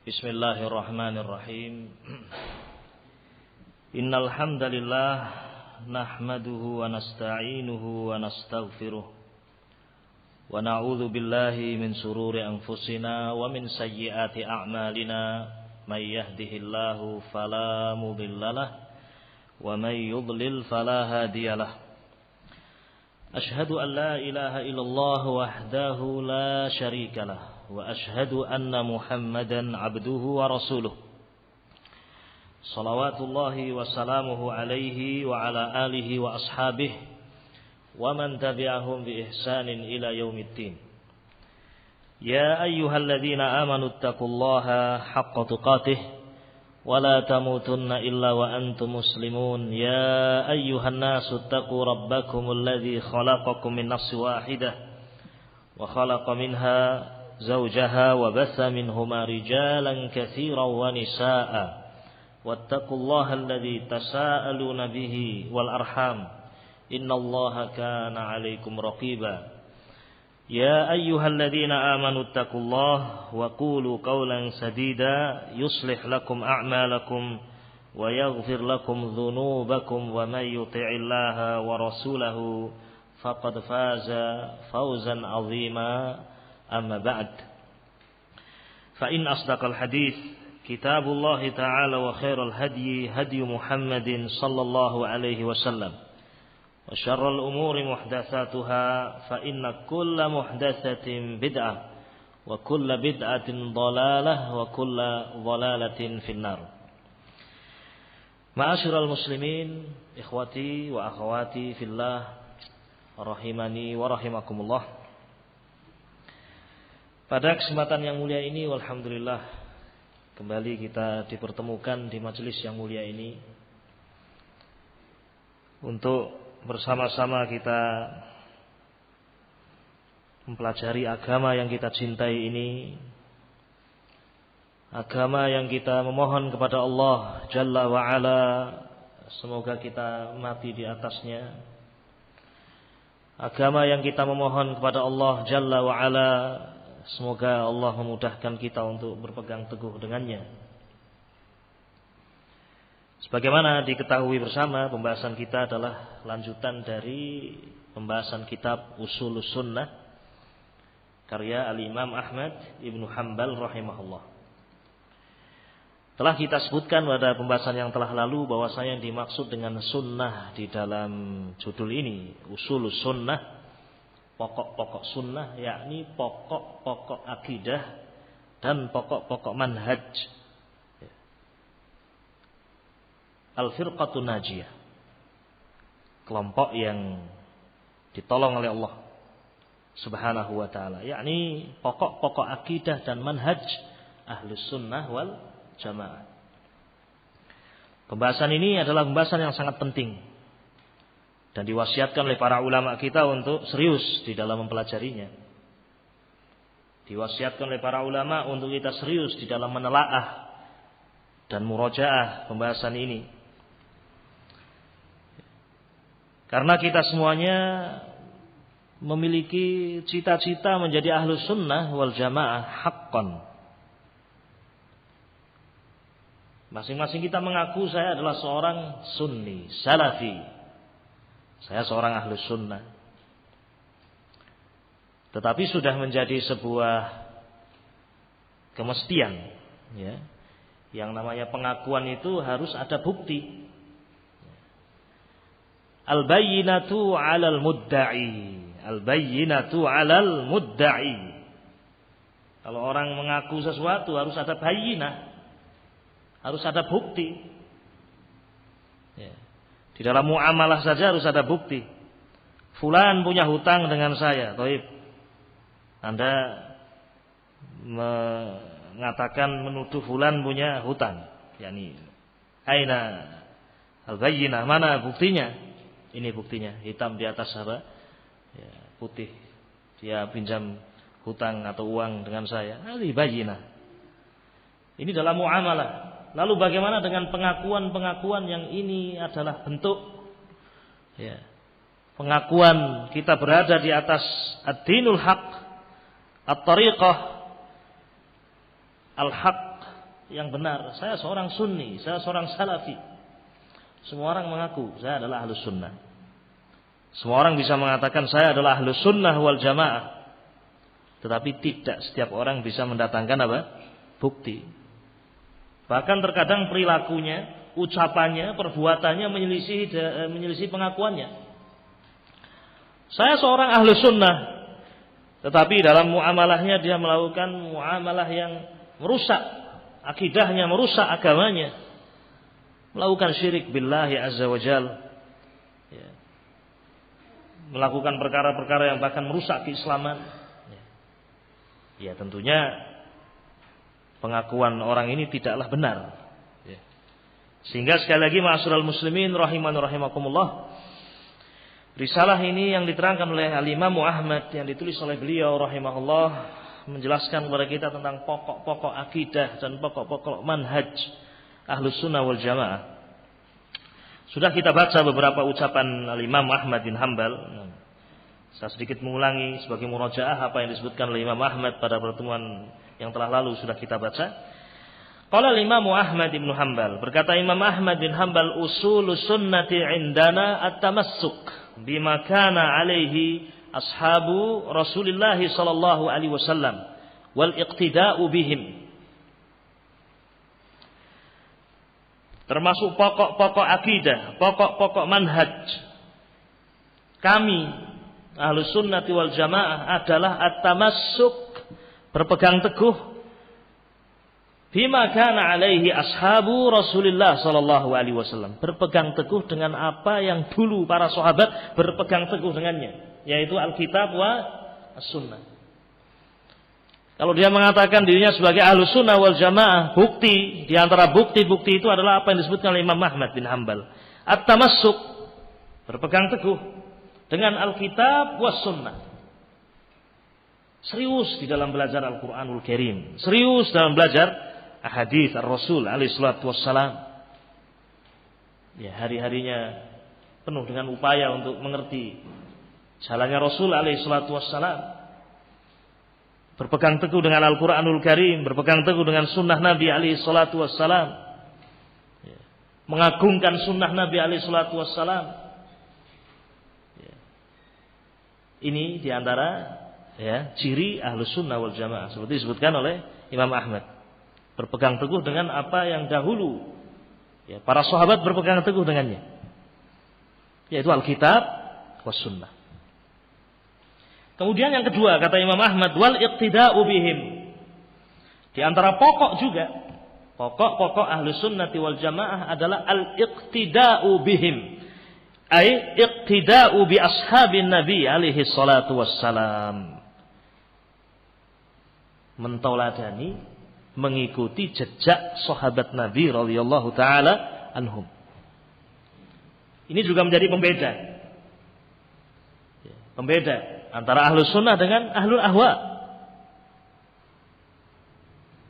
Bismillahirrahmanirrahim. Innal hamdalillah nahmaduhu wa nasta'inuhu wa nastaghfiruh wa na'udzu billahi min shururi anfusina wa min sayyiati a'malina may yahdihillahu fala mudhillalah wa may yudlil fala hadiyalah. Ashhadu an la ilaha illallah wahdahu la syarikalah wa ashhadu anna Muhammadan abduhu wa rasuluh. Salawatullahi wa salamuhu alaihi wa ala alihi wa ashabihi wa man tabi'ahum bi ihsanin ila yaumiddin. Ya ayyuhalladzina amanu taqullaha haqqa tuqatih wa la tamutunna illa wa antum muslimun. Ya ayyuhan nasu taqu rabbakumul ladzi khalaqakum min nafsin wahidah wa khalaqa minha زوجها وبث منهما رجالا كثيرا ونساء واتقوا الله الذي تساءلون به والأرحام إن الله كان عليكم رقيبا يا أيها الذين آمنوا اتقوا الله وقولوا قولا سديدا يصلح لكم أعمالكم ويغفر لكم ذنوبكم ومن يطع الله ورسوله فقد فاز فوزا عظيما. Amma ba'd. Fa in asdaqal hadits kitabullah ta'ala wa khairal hadyi hadyu Muhammadin sallallahu alaihi wasallam. Wa syarrul umuri muhdatsatuha fa inna kulla muhdatsatin bid'ah wa kulla bid'atin dhalalah wa kulla dhalalatin finnar. Ma'asyiral muslimin, ikhwati wa akhwati fillah, rahimani wa rahimakumullah. Pada kesempatan yang mulia ini, walhamdulillah, kembali kita dipertemukan di majelis yang mulia ini untuk bersama-sama kita mempelajari agama yang kita cintai ini, agama yang kita memohon kepada Allah Jalla wa'ala, semoga kita mati di atasnya, agama yang kita memohon kepada Allah Jalla wa'ala, semoga Allah memudahkan kita untuk berpegang teguh dengannya. Sebagaimana diketahui bersama, pembahasan kita adalah lanjutan dari pembahasan kitab Ushulus Sunnah karya Al-Imam Ahmad Ibnu Hanbal rahimahullah. Telah kita sebutkan pada pembahasan yang telah lalu bahwasanya yang dimaksud dengan sunnah di dalam judul ini, Ushulus Sunnah, pokok-pokok sunnah, yakni pokok-pokok akidah dan pokok-pokok manhaj. Al-firqatun najiyah, kelompok yang ditolong oleh Allah Subhanahu wa ta'ala, yakni pokok-pokok akidah dan manhaj Ahlus Sunnah wal Jamaah. Pembahasan ini adalah pembahasan yang sangat penting dan diwasiatkan oleh para ulama kita untuk serius di dalam mempelajarinya. Diwasiatkan oleh para ulama untuk kita serius di dalam menelaah dan murojaah pembahasan ini. Karena kita semuanya memiliki cita-cita menjadi Ahlus Sunnah wal Jamaah haqqan. Masing-masing kita mengaku saya adalah seorang Sunni, Salafi. Saya seorang Ahlus Sunnah. Tetapi sudah menjadi sebuah kemestian, ya. Yang namanya pengakuan itu harus ada bukti. Al-bayyinatu 'alal mudda'i. Al-bayyinatu 'alal mudda'i. Kalau orang mengaku sesuatu harus ada bayyinah. Harus ada bukti. Ya. Di dalam muamalah saja harus ada bukti. Fulan punya hutang dengan saya. Taib. Anda mengatakan menuduh fulan punya hutang. Yani aina al-bayyinah, mana buktinya? Ini buktinya, hitam di atas apa? Ya, putih. Dia pinjam hutang atau uang dengan saya. Al-bayyinah. Ini dalam muamalah. Lalu bagaimana dengan pengakuan-pengakuan yang ini adalah bentuk, ya, pengakuan kita berada di atas ad-dinul haq, at-tariqah al-haq, yang benar. Saya seorang sunni, saya seorang salafi. Semua orang mengaku saya adalah ahlus sunnah. Semua orang bisa mengatakan saya adalah ahlus sunnah wal jamaah. Tetapi tidak setiap orang bisa mendatangkan apa? Bukti. Bahkan terkadang perilakunya, ucapannya, perbuatannya menyelisih pengakuannya. Saya seorang ahlus sunnah, tetapi dalam muamalahnya dia melakukan muamalah yang merusak akidahnya, merusak agamanya, melakukan syirik billahi azza wa jal, ya. Melakukan perkara-perkara yang bahkan merusak keislaman. Ya tentunya pengakuan orang ini tidaklah benar. Ya. Sehingga sekali lagi ma'asyiral muslimin rahiman rahimakumullah, risalah ini yang diterangkan oleh Al-Imam Ahmad yang ditulis oleh beliau rahimahullah menjelaskan kepada kita tentang pokok-pokok akidah dan pokok-pokok manhaj Ahlus Sunnah wal Jamaah. Sudah kita baca beberapa ucapan Al-Imam Ahmad bin Hanbal. Saya sedikit mengulangi sebagai murajaah apa yang disebutkan oleh Imam Ahmad pada pertemuan yang telah lalu sudah kita baca. Qala Imam Ahmad bin Hanbal, berkata Imam Ahmad bin Hanbal, usulus sunnati indana at-tamassuk bima kana alaihi ashabu Rasulillah sallallahu alaihi wasallam wal iqtida'u bihim. Termasuk pokok-pokok akidah, pokok-pokok manhaj kami Ahlus Sunnati wal Jamaah adalah at-tamassuk, berpegang teguh bima kana alaihi ashabu Rasulillah sallallahu alaihi wasallam, berpegang teguh dengan apa yang dulu para sahabat berpegang teguh dengannya, yaitu Alkitab wa As-Sunnah. Kalau dia mengatakan dirinya sebagai Ahlus Sunnah wal Jamaah, bukti di antara bukti-bukti itu adalah apa yang disebutkan oleh Imam Ahmad bin Hanbal, at-tamassuk, berpegang teguh dengan Alkitab was Sunnah. Serius di dalam belajar Al-Qur'anul Karim, serius dalam belajar ahadits Ar-Rasul alaihi salatu wassalam. Ya, hari-harinya penuh dengan upaya untuk mengerti jalannya Rasul alaihi salatu wassalam. Berpegang teguh dengan Al-Qur'anul Karim, berpegang teguh dengan sunnah Nabi alaihi salatu wassalam. Ya. Mengagungkan sunnah Nabi alaihi salatu wassalam. Ya. Ini diantara ya, ciri Ahlus Sunnah wal Jamaah seperti disebutkan oleh Imam Ahmad. Berpegang teguh dengan apa yang dahulu ya, para sahabat berpegang teguh dengannya, yaitu Alkitab was Sunnah. Kemudian yang kedua kata Imam Ahmad, wal iqtida'u bihim. Di antara pokok juga, pokok-pokok Ahlus Sunnati wal Jamaah adalah al-iqtida'u bihim. Ai iqtida'u bi ashabin Nabi alaihi salatu wassalam. Mentauladani, mengikuti jejak sahabat Nabi radhiyallahu taala anhum. Ini juga menjadi pembeda. Pembeda antara Ahlus Sunnah dengan Ahlul Ahwa.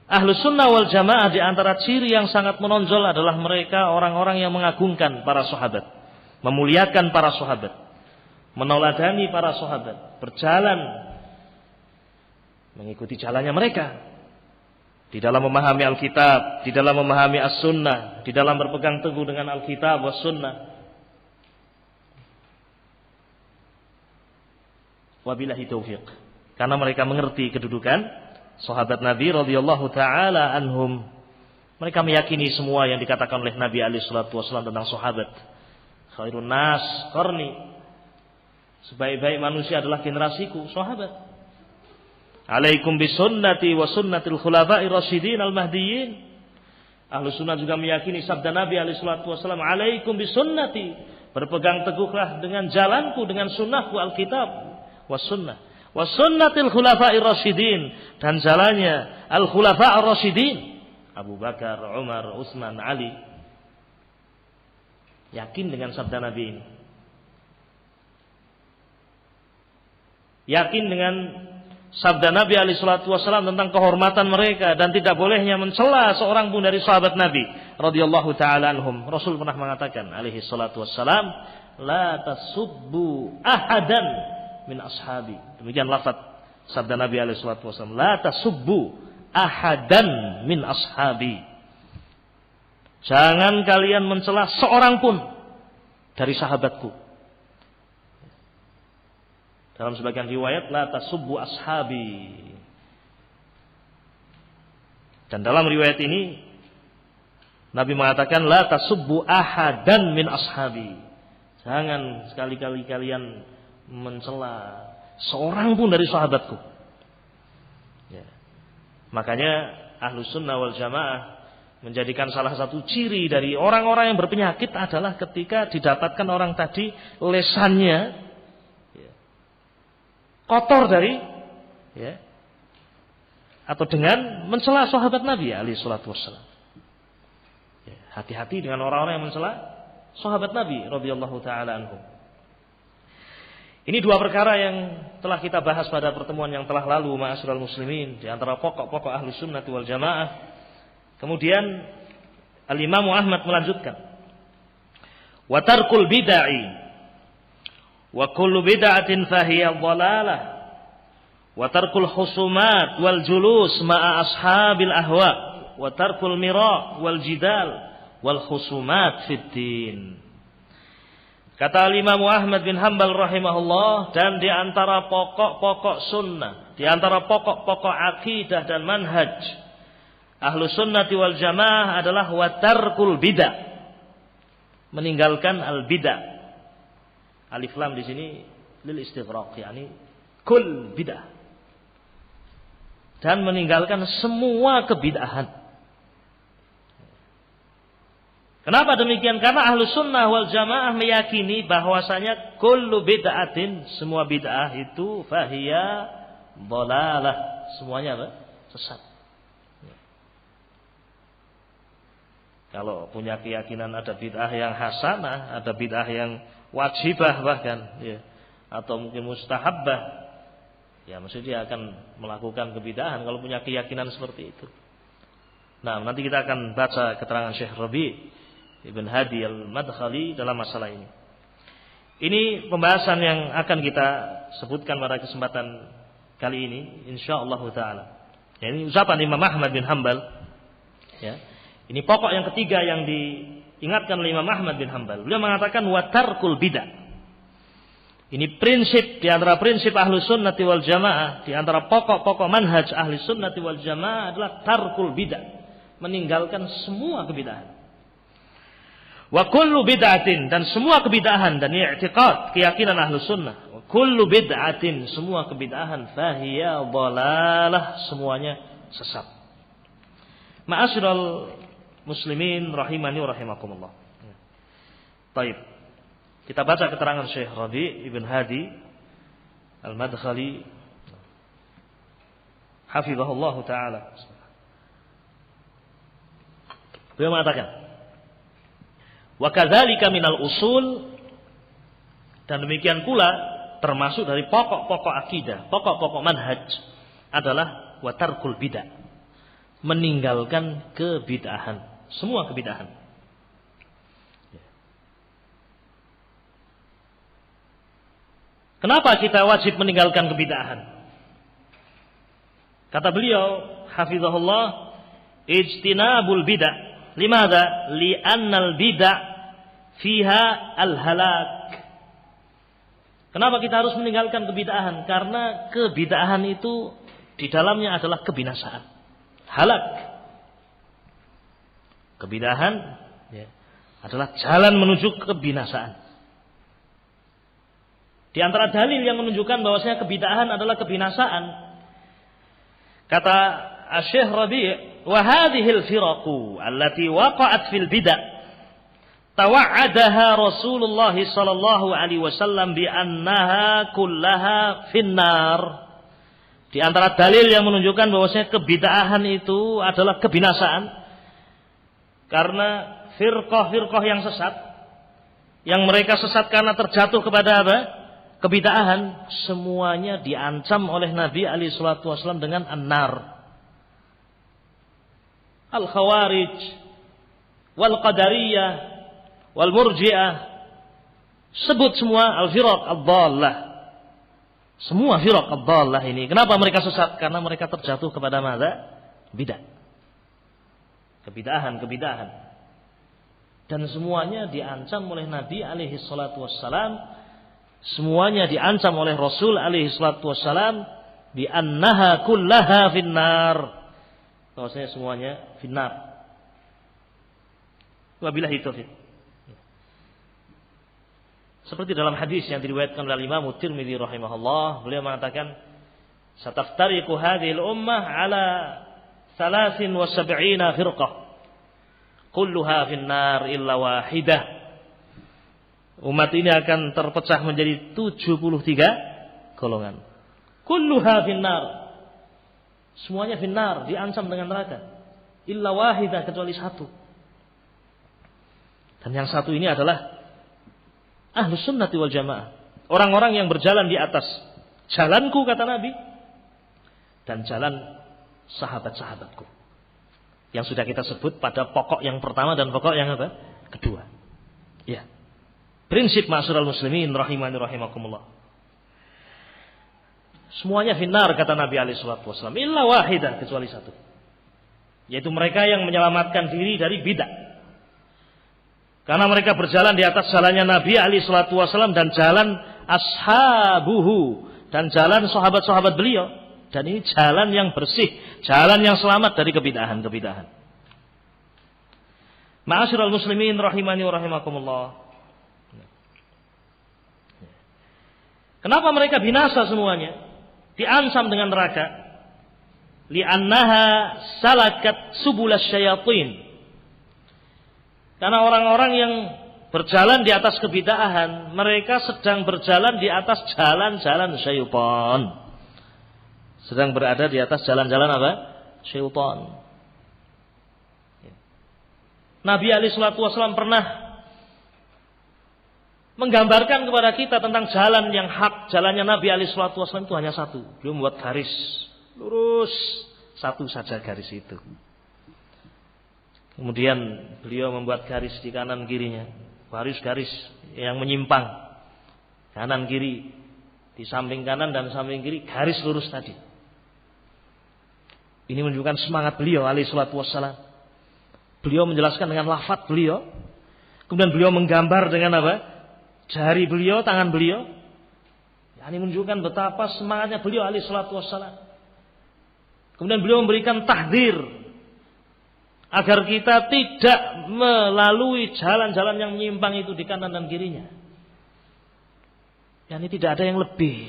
Ahlus Sunnah wal Jamaah di antara ciri yang sangat menonjol adalah mereka orang-orang yang mengagungkan para sahabat, memuliakan para sahabat, menauladani para sahabat, berjalan mengikuti jalannya mereka di dalam memahami Alkitab, di dalam memahami As-Sunnah, di dalam berpegang teguh dengan Alkitab was-Sunnah. Wabillahi taufiq. Karena mereka mengerti kedudukan sahabat Nabi radhiyallahu taala anhum. Mereka meyakini semua yang dikatakan oleh Nabi alaihi salatu wasallam tentang sahabat. Khairun nas qarni. Sebaik-baik manusia adalah generasiku, sahabat. Alaikum bisunnati wa sunnatil khulafa'ir rasyidin al-mahdiyyin. Ahlus Sunnah juga meyakini sabda Nabi alaihi salatu wasallam, alaikum bisunnati, berpegang teguhlah dengan jalanku, dengan sunnahku Alkitab was Sunnah. Was sunnatil khulafa'ir rasyidin, dan jalannya al-khulafa'ir rasyidin, Abu Bakar, Umar, Utsman, Ali. Yakin dengan sabda Nabi ini. Yakin dengan sabda Nabi alaihi salatu wasallam tentang kehormatan mereka dan tidak bolehnya mencela seorang pun dari sahabat Nabi radhiyallahu taala anhum. Rasul pernah mengatakan alaihi salatu wasallam, la tasubbu ahadan min ashabi. Demikian lafaz sabda Nabi alaihi salatu wasallam, la tasubbu ahadan min ashabi. Jangan kalian mencela seorang pun dari sahabatku. Dalam sebagian riwayat, la tasubbu ashabi. Dan dalam riwayat ini Nabi mengatakan la tasubbu ahadan min ashabi. Jangan sekali-kali kalian mencela seorang pun dari sahabatku. Ya. Makanya Ahlus Sunnah wal Jamaah menjadikan salah satu ciri dari orang-orang yang berpenyakit adalah ketika didapatkan orang tadi lesannya kotor dari atau dengan mencela sahabat Nabi alaihi salatu wassalam. Hati-hati dengan orang-orang yang mencela sahabat Nabi radhiyallahu taala anhum. Ini dua perkara yang telah kita bahas pada pertemuan yang telah lalu, ma'asyiral muslimin, di antara pokok-pokok Ahlus Sunnah wal Jamaah. Kemudian Al-Imam Ahmad melanjutkan, wa tarkul bid'ah wa kullu bid'atin fahiya dhalalah wa tarkul husumat wal julus ma'a ashabil ahwa wa tarkul mira wal jidal wal husumat fid din. Kata Imam Ahmad bin Hanbal rahimahullah, dan di antara pokok-pokok sunnah, di antara pokok-pokok akidah dan manhaj Ahlus Sunnati wal Jamaah adalah wa tarkul bid'ah, meninggalkan al bid'ah. Alif lam di sini lil istighraq, yakni kul bid'ah, dan meninggalkan semua kebid'ahan. Kenapa demikian? Karena Ahlus Sunnah wal Jamaah meyakini bahwasanya kullu bid'atin, semua bid'ah itu fahiya dhalalah, semuanya apa? Sesat. Kalau punya keyakinan ada bid'ah yang hasanah, ada bid'ah yang wajibah bahkan, ya, atau mungkin mustahabbah, ya maksudnya dia akan melakukan kebid'ahan kalau punya keyakinan seperti itu. Nah, nanti kita akan baca keterangan Syekh Rabi' Ibn Hadi Al-Madkhali dalam masalah ini. Ini pembahasan yang akan kita sebutkan pada kesempatan kali ini, insyaallah taala. Ya, ini ucapan Imam Ahmad bin Hanbal. Ya. Ini pokok yang ketiga yang diingatkan oleh Imam Ahmad bin Hanbal. Beliau mengatakan wa tarkul bid'ah. Ini prinsip di antara prinsip Ahlus Sunnati wal Jamaah, di antara pokok-pokok manhaj Ahlus Sunnati wal Jamaah adalah tarkul bid'ah, meninggalkan semua kebid'ahan. Wa kullu bid'atin, dan semua kebid'ahan, dan i'tiqad, keyakinan Ahlus Sunnah. Wa kullu bid'atin, semua kebid'ahan, fahiya dhalalah, semuanya sesat. Ma'asyiral muslimin rahimani wa rahimakumullah. Baik. Kita baca keterangan Syekh Rabi' Ibn Hadi Al-Madkhali hafizahullah taala. Beliau mengatakan, wa kadzalika minal usul, dan demikian pula termasuk dari pokok-pokok akidah, pokok-pokok manhaj adalah wa tarkul bid'ah, meninggalkan kebid'ahan, semua kebid'ahan. Kenapa kita wajib meninggalkan kebid'ahan? Kata beliau, hafizahullah, ijtinabul bid'ah. Limadha? Li'annal bid'ah fiha al-halak. Kenapa kita harus meninggalkan kebid'ahan? Karena kebid'ahan itu di dalamnya adalah kebinasaan. Halak. Kebid'ahan adalah jalan menuju kebinasaan. Di antara dalil yang menunjukkan bahwasanya kebid'ahan adalah kebinasaan, kata Syekh Rabi', wa hadhil firaqu allati waqa'at fil bid'ah tawa'adaha Rasulullah sallallahu alaihi wasallam bi annaha kullaha finnar. Di antara dalil yang menunjukkan bahwasanya kebid'ahan itu adalah kebinasaan, karena firqah-firqah yang sesat, yang mereka sesat karena terjatuh kepada apa? Kebid'ahan, semuanya diancam oleh Nabi alaihi salatu wasallam dengan an-nar. Al-Khawarij wal Qadariyah wal Murji'ah, sebut semua al-firaq ad-dhallah. Semua firaq ad-dhallah ini, kenapa mereka sesat? Karena mereka terjatuh kepada mana? bidah. Kebidahan. Dan semuanya diancam oleh Nabi alaihi salatu wassalam. Semuanya diancam oleh Rasul alaihi salatu wassalam. Bi annaha kullaha finnar. Bahwasanya semuanya finnar. Wabillahi taufiq. Seperti dalam hadis yang diriwayatkan oleh Imam Tirmidzi rahimahullah, beliau mengatakan, "Sataftariqu hadhil ummah ala 73 firqah. Kulluha finnar illa wahidah." Umat ini akan terpecah menjadi 73 golongan. Kulluha finnar. Semuanya finnar, diancam dengan neraka. Illa wahidah, kecuali satu. Dan yang satu ini adalah Ahlus Sunnati wal Jamaah. Orang-orang yang berjalan di atas jalanku, kata Nabi, dan jalan sahabat-sahabatku. Yang sudah kita sebut pada pokok yang pertama dan pokok yang apa? Kedua. Ya. Prinsip ma'asyiral muslimin rahimani rahimakumullah. Semuanya finnar, kata Nabi alaihi salatu wasallam, illa wahidah, kecuali satu. Yaitu mereka yang menyelamatkan diri dari bidah. Karena mereka berjalan di atas jalannya Nabi alaihi salatu wasallam dan jalan ashabuhu dan jalan sahabat-sahabat beliau. Dan ini jalan yang bersih, jalan yang selamat dari kebidahan-kebidahan. Ma'asyiral muslimin rahimani wa rahimakumullah. Kenapa mereka binasa semuanya? Diancam dengan neraka. Li'annaha salakat subulas syayatin. Karena orang-orang yang berjalan di atas kebidahan, mereka sedang berjalan di atas jalan-jalan syaitan. Sedang berada di atas jalan-jalan apa? Syaitan. Nabi alaihi salatu wasallam pernah menggambarkan kepada kita tentang jalan yang hak. Jalannya Nabi alaihi salatu wasallam itu hanya satu. Beliau membuat garis lurus, satu saja garis itu. Kemudian beliau membuat garis di kanan kirinya, garis-garis yang menyimpang kanan kiri, di samping kanan dan samping kiri garis lurus tadi. Ini menunjukkan semangat beliau alaihi salatu wassalam. Beliau menjelaskan dengan lafaz beliau, kemudian beliau menggambar dengan apa? Jari beliau, tangan beliau. Ini menunjukkan betapa semangatnya beliau alaihi salatu wassalam. Kemudian beliau memberikan tahdzir agar kita tidak melalui jalan-jalan yang menyimpang itu di kanan dan kirinya. Ini tidak ada yang lebih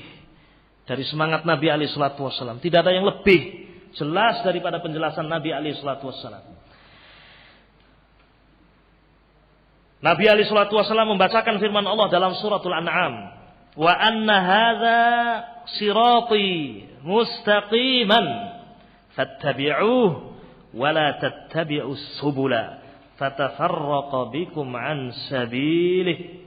dari semangat Nabi alaihi salatu wassalam. Tidak ada yang lebih jelas daripada penjelasan Nabi alaihi salatu wassalam. Nabi alaihi salatu wassalam membacakan firman Allah dalam suratul An'am, "Wa anna hadza sirati mustaqiman fattabi'uhu wala tattabi'us subula fatafarraqa bikum an sabilih."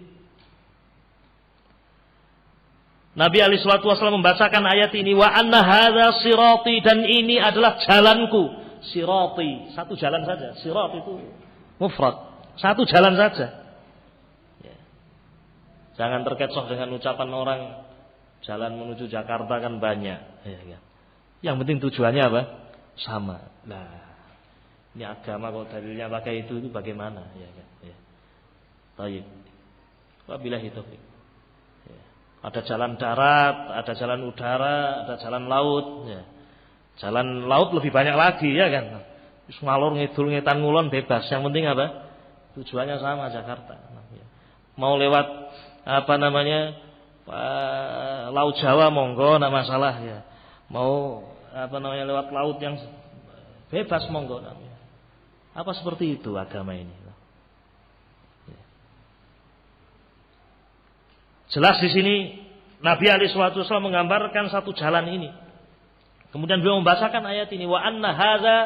Nabi alaihi salatu wasallam membacakan ayat ini, wa anna hadza sirati, dan ini adalah jalanku. Sirati, satu jalan saja. Sirat itu mufrad, satu jalan saja. Ya. Jangan terkecoh dengan ucapan orang jalan menuju Jakarta kan banyak. Ya. Yang penting tujuannya apa? Sama. Nah, ini agama kalau dalilnya pakai itu bagaimana? Ya. Baik. Wabillahi taufiq. Ya. Ada jalan darat, ada jalan udara, ada jalan laut. Ya. Jalan laut lebih banyak lagi, ya kan? Ngalor ngidul ngetan ngulon bebas. Yang penting apa? Tujuannya sama, Jakarta. Ya. Mau lewat Laut Jawa monggo, enggak masalah ya. Mau lewat laut yang bebas monggo namanya. Apa seperti itu agama ini? Jelas di sini Nabi alaihi wasallam menggambarkan satu jalan ini. Kemudian beliau membacakan ayat ini, wa anna hadza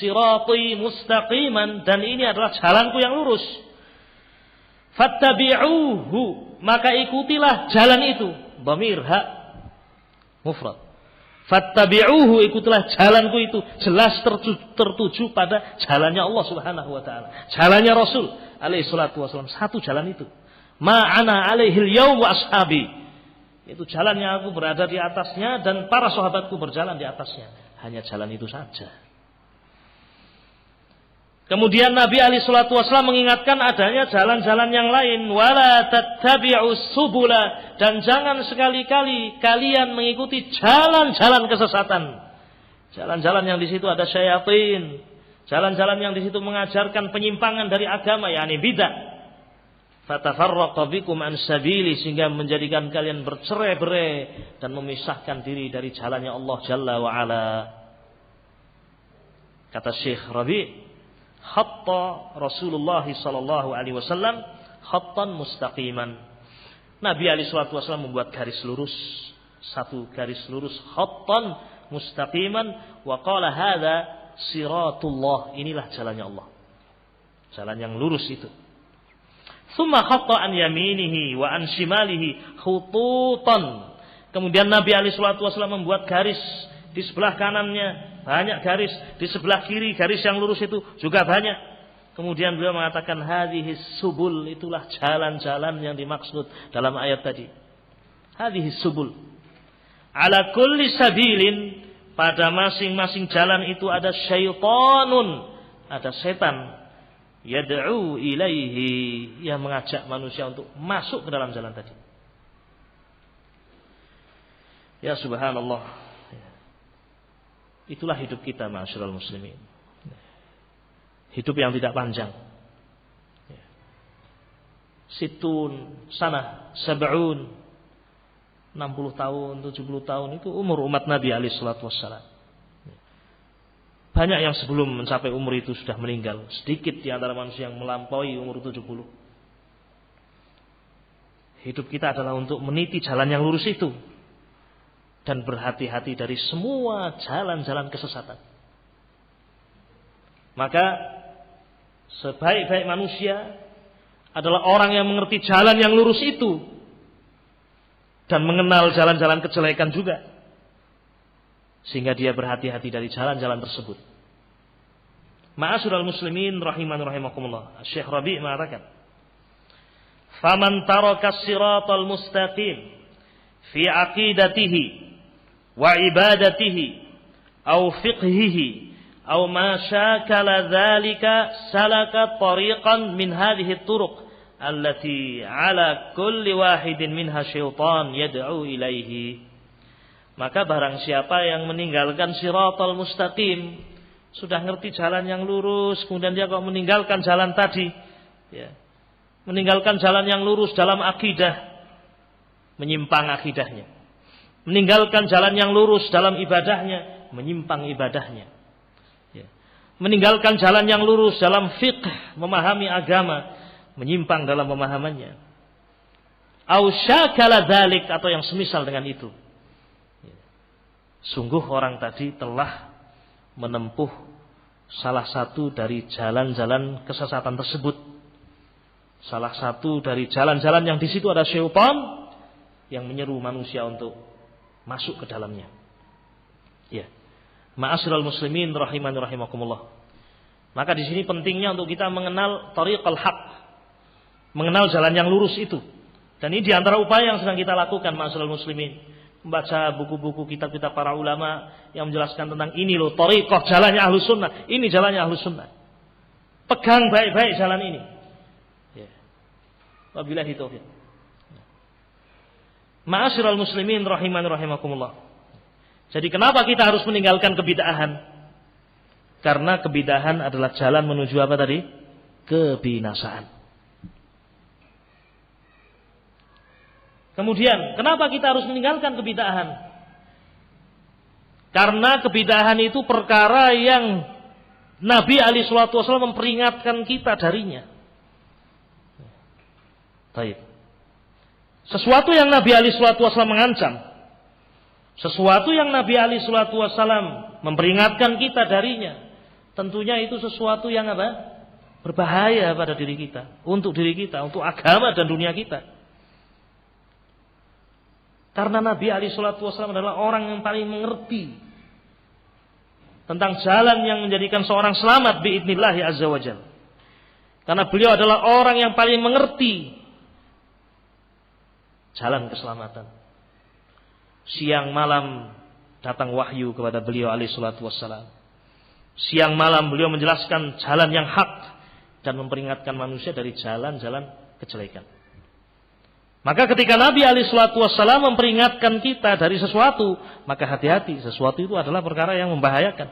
sirati mustaqiman, dan ini adalah jalanku yang lurus. Fattabi'uhu, maka ikutilah jalan itu. Dhamir ha mufrad. Fattabi'uhu, ikutilah jalanku itu, jelas tertuju pada jalannya Allah Subhanahu wa taala. Jalannya Rasul alaihi salatu wasallam, satu jalan itu. Ma'ana alaihil yaum wa ashabi. Itu jalan yang aku berada di atasnya dan para sahabatku berjalan di atasnya. Hanya jalan itu saja. Kemudian Nabi alaihi salatu wasallam mengingatkan adanya jalan-jalan yang lain, wala tattabi'us subula, dan jangan sekali-kali kalian mengikuti jalan-jalan kesesatan. Jalan-jalan yang di situ ada syayatin, jalan-jalan yang di situ mengajarkan penyimpangan dari agama, yakni bidah. Fatafarraqa bikum an sabili, sehingga menjadikan kalian bercerai-berai dan memisahkan diri dari jalannya Allah Jalla wa Ala. Kata Syekh Rabi', hatta Rasulullah sallallahu alaihi wasallam khattan mustaqiman. Nabi alaihi salatu wasallam membuat garis lurus, satu garis lurus, khattan mustaqiman, wa qala hadza siratullah, inilah jalannya Allah, jalan yang lurus itu. Tsumma khatta an yaminihi wa an shimalihi khututan. Kemudian Nabi alaihi salatu wasallam membuat garis di sebelah kanannya, banyak garis, di sebelah kiri garis yang lurus itu juga banyak. Kemudian beliau mengatakan hadhis subul, itulah jalan-jalan yang dimaksud dalam ayat tadi. Hadhis subul. Ala kulli sabilin, pada masing-masing jalan itu ada syaitanun, ada setan, yad'u ilaihi, yang mengajak manusia untuk masuk ke dalam jalan tadi. Ya subhanallah. Itulah hidup kita, ma'asyiral muslimin. Hidup yang tidak panjang. Situn, sana, sab'un, 60 tahun, 70 tahun, itu umur umat Nabi alaihi salatu wassalam. Banyak yang sebelum mencapai umur itu sudah meninggal. Sedikit di antara manusia yang melampaui umur 70. Hidup kita adalah untuk meniti jalan yang lurus itu. Dan berhati-hati dari semua jalan-jalan kesesatan. Maka sebaik-baik manusia adalah orang yang mengerti jalan yang lurus itu dan mengenal jalan-jalan kejelekan juga, sehingga dia berhati-hati dari jalan-jalan tersebut. Ma'asyiral muslimin rahiman rahimakumullah. Syekh Rabi' mengatakan, "Faman taraka as-siratal mustaqim fi aqidatihi wa ibadatihi au fiqhihi au ma syakala dzalika salaka tariqan min hadhihi at-turuq allati ala kulli wahidin minha syaitan yad'u ilaihi." Maka barang siapa yang meninggalkan siratal mustaqim, sudah ngerti jalan yang lurus, kemudian dia kok meninggalkan jalan tadi, ya, meninggalkan jalan yang lurus dalam akidah, menyimpang akidahnya, meninggalkan jalan yang lurus dalam ibadahnya, menyimpang ibadahnya, ya, meninggalkan jalan yang lurus dalam fiqh, memahami agama, menyimpang dalam pemahamannya, au syakala dzalik, atau yang semisal dengan itu, ya. Sungguh orang tadi telah menempuh salah satu dari jalan-jalan kesesatan tersebut, salah satu dari jalan-jalan yang di situ ada syaitan yang menyeru manusia untuk masuk ke dalamnya. Ya. Ma'asyiral muslimin rahimani rahimakumullah. Maka di sini pentingnya untuk kita mengenal tariqal haq, mengenal jalan yang lurus itu. Dan ini di antara upaya yang sedang kita lakukan, ma'asyiral muslimin. Membaca buku-buku kitab-kitab para ulama yang menjelaskan tentang ini loh tariqah, jalannya Ahlus Sunnah. Ini jalannya Ahlus Sunnah. Pegang baik-baik jalan ini. Ya. Wabillahi taufiq. Ma'asyiral muslimin rahimani rahimakumullah. Jadi kenapa kita harus meninggalkan kebid'ahan? Karena kebid'ahan adalah jalan menuju apa tadi? Kebinasaan. Kemudian, kenapa kita harus meninggalkan kebid'ahan? Karena kebid'ahan itu perkara yang Nabi alaihi salatu wasallam memperingatkan kita darinya. Baik. Sesuatu yang Nabi alaihi salatu wasallam mengancam, sesuatu yang Nabi alaihi salatu wasallam memperingatkan kita darinya, tentunya itu sesuatu yang apa? Berbahaya pada diri kita, untuk diri kita, untuk agama dan dunia kita. Karena Nabi alaihi salatu wasallam adalah orang yang paling mengerti tentang jalan yang menjadikan seorang selamat biidznillah azza wajalla. Karena beliau adalah orang yang paling mengerti jalan keselamatan. Siang malam datang wahyu kepada beliau alaihi salatu wassalam. Siang malam beliau menjelaskan jalan yang hak dan memperingatkan manusia dari jalan-jalan kejelekan. Maka ketika Nabi alaihi salatu wassalam memperingatkan kita dari sesuatu, maka hati-hati, sesuatu itu adalah perkara yang membahayakan.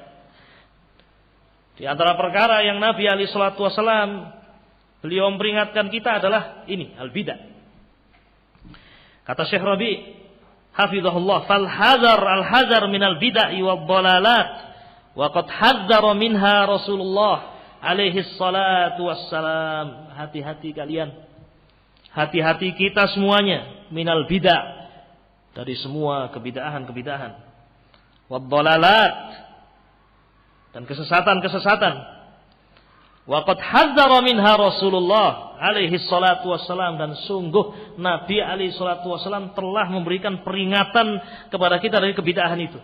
Di antara perkara yang Nabi alaihi salatu wassalam beliau memperingatkan kita adalah ini, al-bidah. Kata Syekh Rabi' hafizahullah, fal hadar al-hadar minal bid'ah wad dhalalat wa qad hadzara minha Rasulullah alaihi salatu wassalam. Hati-hati kalian, hati-hati kita semuanya, minal bid'ah, dari semua kebid'ahan-kebid'ahan, wad dhalalat, dan kesesatan-kesesatan. Wa qad hadzara minha Rasulullah alaihi salatu wassalam, dan sungguh Nabi alaihi salatu wassalam telah memberikan peringatan kepada kita dari kebid'ahan itu.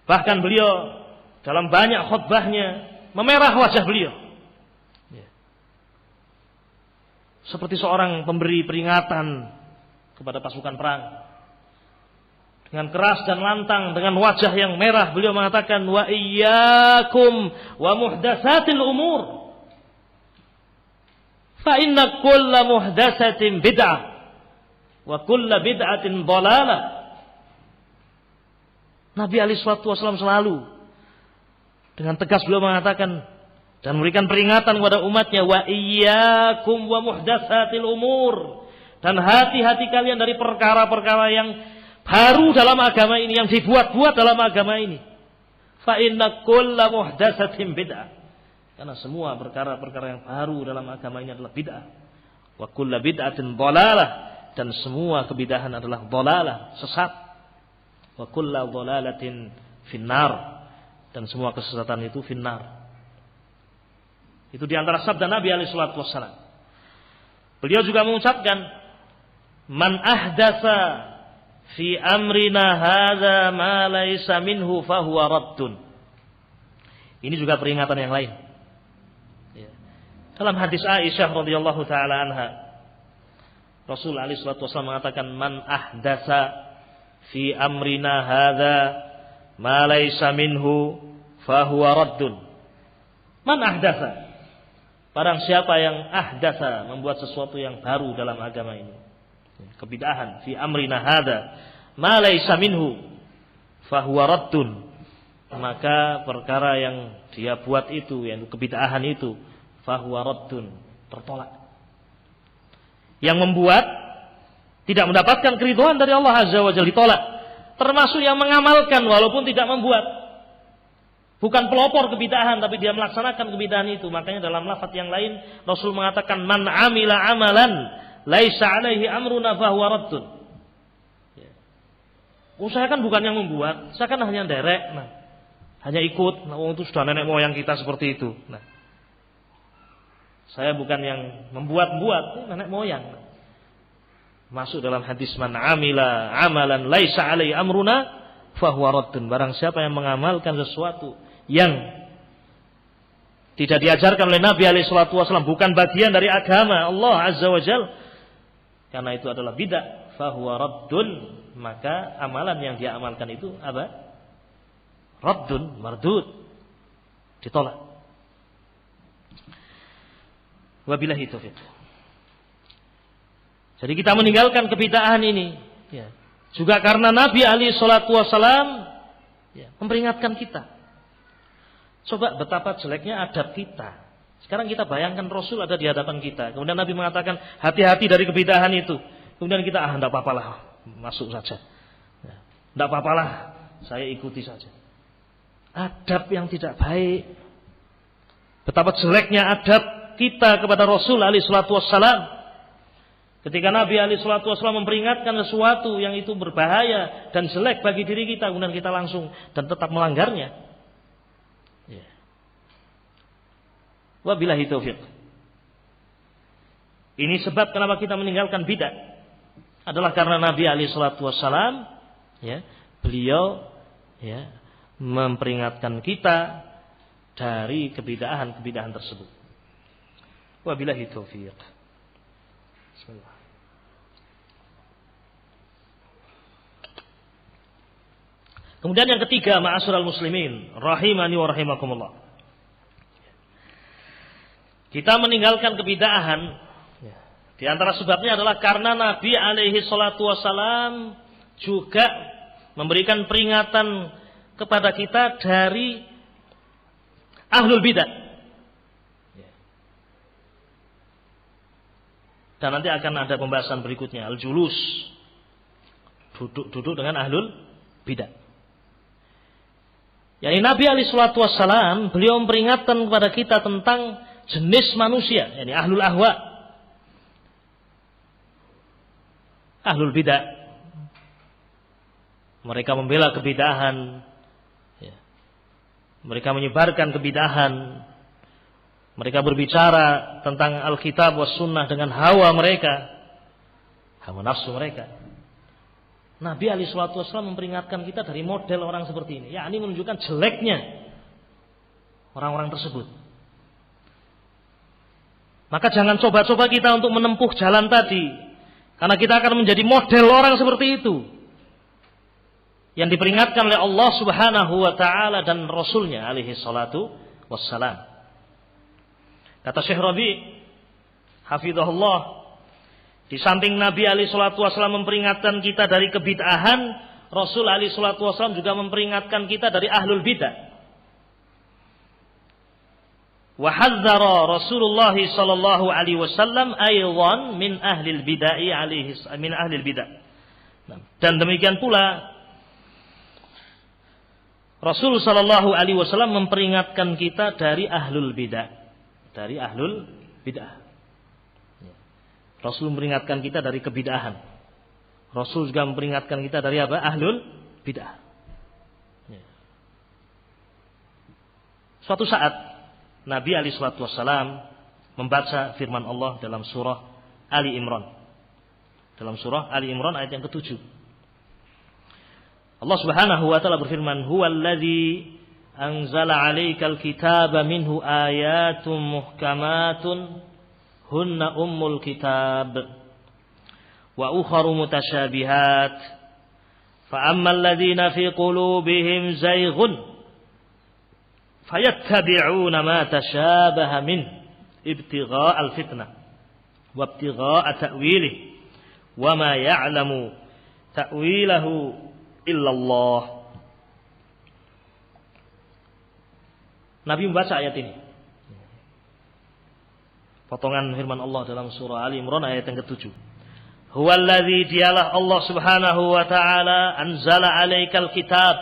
Bahkan beliau dalam banyak khutbahnya memerah wajah beliau, seperti seorang pemberi peringatan kepada pasukan perang. Dengan keras dan lantang, dengan wajah yang merah, beliau mengatakan, wa iyyakum wa muhdatsatil umur, fa inna kulla muhdatsatin bid'ah wa kulla bid'atin dhalalah. Nabi alaihi salatu wasallam selalu dengan tegas beliau mengatakan dan memberikan peringatan kepada umatnya, wa iyyakum wa muhdatsatil umur, dan hati-hati kalian dari perkara-perkara yang baru dalam agama ini, yang dibuat-buat dalam agama ini. Fa inna kulla muhdatsatin bid'ah, karena semua perkara-perkara yang baru dalam agama ini adalah bid'ah. Wa kulla bid'atin dhalalah, dan semua kebid'ahan adalah dhalalah, sesat. Wa kulla dhalalatin finnar, dan semua kesesatan itu finnar. Itu diantara sabda Nabi alaihi salatu wassalam. Beliau juga mengucapkan, man ahdatsa fi amrina hadza ma laisa minhu fahuwa raddun. Ini juga peringatan yang lain. Dalam hadis Aisyah radhiyallahu taala anha, Rasul alaihi salatu wasallam mengatakan, man ahdatsa fi amrina hadza ma laisa minhu fahuwa raddun. Man ahdatsa, barang siapa yang ahdatsa, membuat sesuatu yang baru dalam agama ini, kebid'ahan, fi amrina hadza ma laisa minhu fahuwa raddun, maka perkara yang dia buat itu, yang kebid'ahan itu, fahuwa raddun, tertolak. Yang membuat tidak mendapatkan keridhaan dari Allah azza wa jalla, ditolak. Termasuk yang mengamalkan walaupun tidak membuat, bukan pelopor kebid'ahan tapi dia melaksanakan kebid'ahan itu. Makanya dalam lafaz yang lain Rasul mengatakan, man amila amalan laisa alaihi amruna fahuwa raddun. Saya kan bukan yang membuat, saya kan hanya derek, hanya ikut. Itu sudah nenek moyang kita seperti itu. Saya bukan yang membuat-buat, nenek moyang. Masuk dalam hadis, man amila amalan laisa alaihi amruna fahuwa raddun. Barang siapa yang mengamalkan sesuatu yang tidak diajarkan oleh Nabi alaihi salatu wasallam, bukan bagian dari agama Allah azza wa jalla, karena itu adalah bid'ah, fahuwa raddun, maka amalan yang dia amalkan itu apa? Raddun, mardud, ditolak. Wabillahi taufiq. Jadi kita meninggalkan kebid'ahan ini, juga karena Nabi alaihi salatu wasallam memperingatkan kita. Coba betapa jeleknya adab kita. Sekarang kita bayangkan Rasul ada di hadapan kita, kemudian Nabi mengatakan hati-hati dari kebid'ahan itu. Kemudian kita enggak apa-apalah, masuk saja. Enggak apa-apalah, saya ikuti saja. Adab yang tidak baik. Betapa jeleknya adab kita kepada Rasul alaihi salatu wassalam. Ketika Nabi alaihi salatu wasallam memperingatkan sesuatu yang itu berbahaya dan jelek bagi diri kita, kemudian kita langsung dan tetap melanggarnya. Wabillahi taufiq. Ini sebab kenapa kita meninggalkan bid'ah, adalah karena Nabi alaihi salatu wasallam, beliau memperingatkan kita dari kebid'ahan tersebut. Wabillahi taufiq. Bismillah. Kemudian yang ketiga, ma'asyiral muslimin, rahimani wa rahimakumullah. Kita meninggalkan kebid'ahan. Di antara sebabnya adalah karena Nabi alaihi salatu wassalam juga memberikan peringatan kepada kita dari ahlul bidah. Dan nanti akan ada pembahasan berikutnya, al-julus. Duduk dengan ahlul bidah. Yani Nabi alaihi salatu wassalam beliau memperingatkan kepada kita tentang jenis manusia, yani ahlul ahwa, ahlul bidah. Mereka membela kebid'ahan, mereka menyebarkan kebid'ahan, mereka berbicara tentang Alkitab was sunnah dengan hawa mereka, hawa nafsu mereka. Nabi alaihi salatu wasallam memperingatkan kita dari model orang seperti ini. Ya, ini menunjukkan jeleknya orang-orang tersebut. Maka jangan coba-coba kita untuk menempuh jalan tadi. Karena kita akan menjadi model orang seperti itu. Yang diperingatkan oleh Allah subhanahu wa ta'ala dan Rasulnya alaihi salatu wassalam. Kata Syekh Rabi' hafizahullah, di samping Nabi alaihi salatu wasallam memperingatkan kita dari kebid'ahan, Rasul alaihi salatu wasallam juga memperingatkan kita dari ahlul bid'ah. Wa hadzara Rasulullah sallallahu alaihi wasallam aidan min ahlil bid'ah min ahlil bid'ah. Dan demikian pula Rasul sallallahu alaihi wasallam memperingatkan kita dari ahlul bid'ah, dari ahlul bid'ah. Rasul memperingatkan kita dari kebid'ahan. Rasul juga memperingatkan kita dari apa? Ahlul bid'ah. Suatu saat Nabi alaihi salatu wassalam membaca firman Allah dalam surah Ali Imran. Dalam surah Ali Imran ayat yang ke-7. Allah Subhanahu wa taala berfirman, "Huwallazi anzala 'alaikal kitaba minhu ayatun muhkamatun hunna ummul kitab wa ukharu mutasyabihat fa ammal ladzina fi qulubihim zayghun fayattabi'una ma tashabaha min ibtigha'al fitnah wa ibtigha'a ta'wilih wa ma ya'lamu ta'wilahu illallah." Nabi membaca ayat ini, potongan firman Allah dalam surah Ali Imran ayat yang ke-7. Huwallazi, dialah Allah subhanahu wa ta'ala, anzala 'alaikal kitab,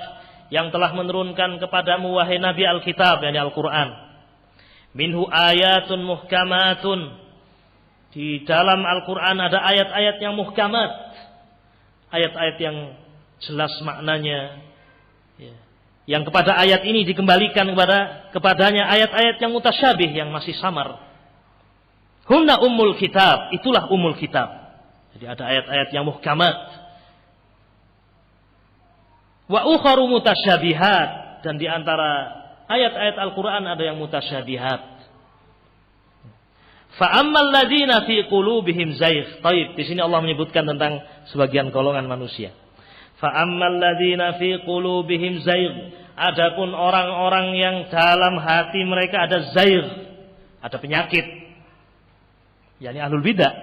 yang telah menurunkan kepadamu wahai Nabi Alkitab, yakni Al-Quran. Minhu ayatun muhkamatun, di dalam Al-Quran ada ayat-ayat yang muhkamat, ayat-ayat yang jelas maknanya, yang kepada ayat ini dikembalikan kepadanya ayat-ayat yang mutasyabih, yang masih samar. Hunna ummul kitab, itulah ummul kitab. Jadi ada ayat-ayat yang muhkamat. Wa ukharu mutasyabihat, dan di antara ayat-ayat Al-Quran ada yang mutasyabihat. Fa ammal ladzina fi qulubihim zayg. Baik, di sini Allah menyebutkan tentang sebagian golongan manusia. Fa ammal ladzina fi qulubihim zayg. Adapun orang-orang yang dalam hati mereka ada zayg, ada penyakit, yakni ahlul bidah.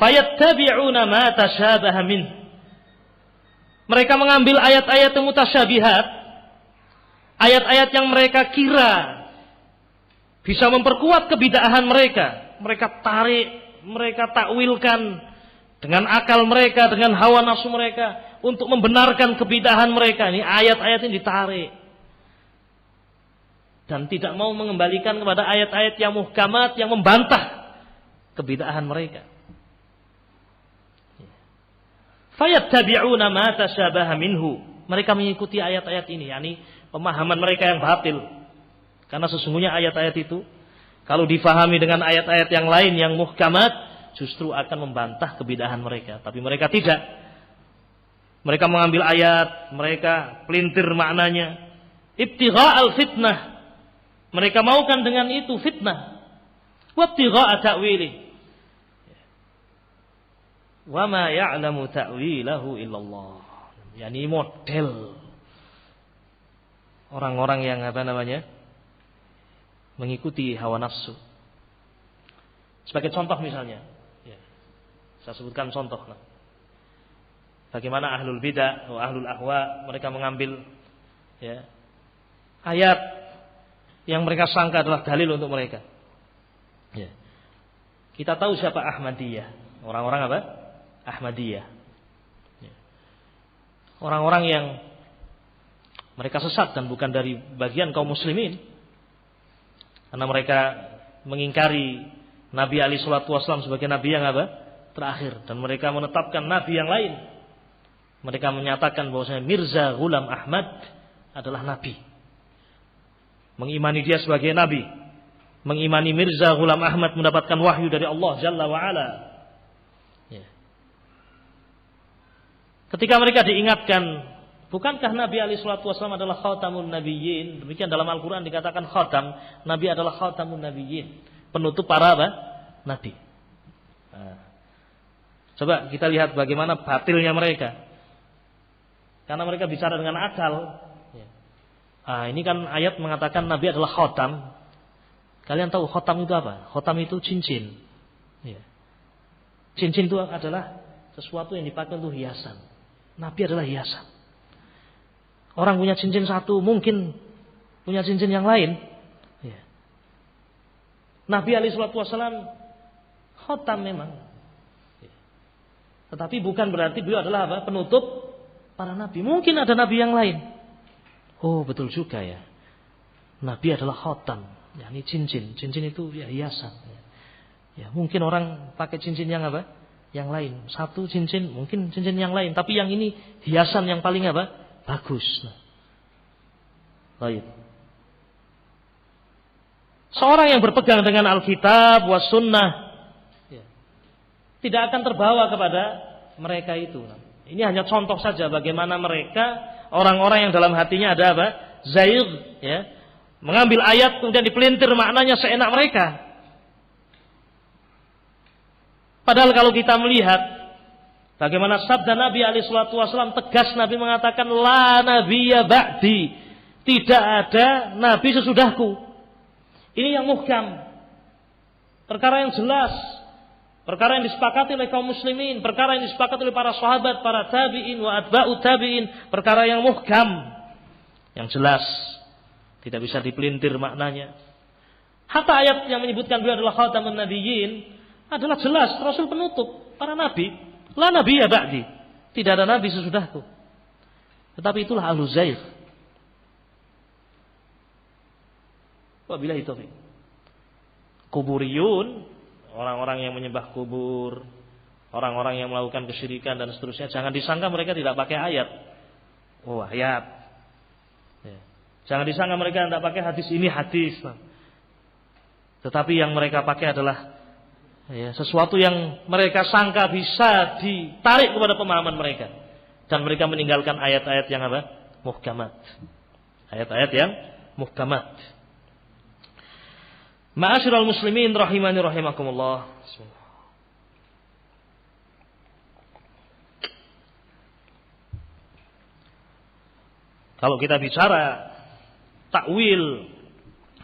Fayattabi'una ma tashabaha min. Mereka mengambil ayat-ayat yang mutasyabihat, ayat-ayat yang mereka kira bisa memperkuat kebid'ahan mereka. Mereka tarik, mereka takwilkan dengan akal mereka, dengan hawa nafsu mereka untuk membenarkan kebid'ahan mereka. Ini ayat-ayat ini ditarik dan tidak mau mengembalikan kepada ayat-ayat yang muhkamat yang membantah kebid'ahan mereka. Fayattabi'una ma tashabaha minhu. Mereka mengikuti ayat-ayat ini, yakni pemahaman mereka yang batil. Karena sesungguhnya ayat-ayat itu kalau difahami dengan ayat-ayat yang lain yang muhkamat, justru akan membantah kebid'ahan mereka. Tapi mereka tidak. Mereka mengambil ayat, mereka pelintir maknanya. Ibtigha'al fitnah. Mereka maukan dengan itu fitnah. Wabtigha'a ta'wilih. Wa ma ya'lamu ta'wilahu illallah. yakni model orang-orang yang mengikuti hawa nafsu. Sebagai contoh misalnya, ya, saya sebutkan contoh. Bagaimana ahlul bidah, ahlul ahwa, mereka mengambil ya, ayat yang mereka sangka adalah dalil untuk mereka. Ya. Kita tahu siapa Ahmadiyah, orang-orang apa? Ahmadiyah. Ya. Orang-orang yang mereka sesat dan bukan dari bagian kaum muslimin. Karena mereka mengingkari Nabi alaihi salatu wasallam sebagai nabi yang apa? Terakhir, dan mereka menetapkan nabi yang lain. Mereka menyatakan bahwasanya Mirza Ghulam Ahmad adalah nabi. Mengimani dia sebagai nabi. Mengimani Mirza Ghulam Ahmad mendapatkan wahyu dari Allah Jalla wa Ala. Ya. Ketika mereka diingatkan, bukankah Nabi alaihi salatu wasallam adalah khatamun nabiyyin? Demikian dalam Al-Qur'an dikatakan khatam, Nabi adalah khatamun nabiyyin, penutup para apa? Nabi. Nah, coba kita lihat bagaimana batilnya mereka. Karena mereka bicara dengan akal. Ini kan ayat mengatakan Nabi adalah khatam. Kalian tahu khatam itu apa? Khatam itu cincin. Cincin itu adalah sesuatu yang dipakai untuk hiasan. Nabi adalah hiasan. Orang punya cincin satu, mungkin punya cincin yang lain. Nabi alaihi salatu wasallam khatam memang. Tetapi bukan berarti beliau adalah apa? Penutup para nabi. Mungkin ada nabi yang lain. Oh, betul juga ya. Nabi adalah khatam, yakni cincin. Cincin itu ya hiasan. Ya, mungkin orang pakai cincin yang apa? Yang lain. Satu cincin, mungkin cincin yang lain, tapi yang ini hiasan yang paling apa? Bagus. Baik. Seorang yang berpegang dengan Alkitab was sunnah tidak akan terbawa kepada mereka itu. Ini hanya contoh saja bagaimana mereka, orang-orang yang dalam hatinya ada apa? Zaigh, ya. Mengambil ayat kemudian dipelintir maknanya seenak mereka. Padahal kalau kita melihat bagaimana sabda Nabi alaihi salatu wasallam tegas, Nabi mengatakan la nabiyya ba'di, tidak ada nabi sesudahku. Ini yang muhkam, perkara yang jelas, perkara yang disepakati oleh kaum muslimin, perkara yang disepakati oleh para sahabat, para tabi'in wa atba'ut tabi'in, perkara yang muhkam, yang jelas, tidak bisa dipelintir maknanya. Hatta ayat yang menyebutkan beliau adalah khatamun nabiyyin adalah jelas, Rasul penutup para nabi. La nabiyya ba'di, tidak ada nabi sesudahku. Tetapi itulah ahlul zaigh. Wabillahi taufiq. Kuburiyun, orang-orang yang menyembah kubur, orang-orang yang melakukan kesyirikan dan seterusnya, jangan disangka mereka tidak pakai ayat. Oh, ayat. Ya. Jangan disangka mereka tidak pakai hadis, ini hadis. Tetapi yang mereka pakai adalah sesuatu yang mereka sangka bisa ditarik kepada pemahaman mereka, dan mereka meninggalkan ayat-ayat yang apa? Muhkamat. Ayat-ayat yang muhkamat. Ma'asyiral muslimin rahimani rahimakumullah. Kalau kita bicara takwil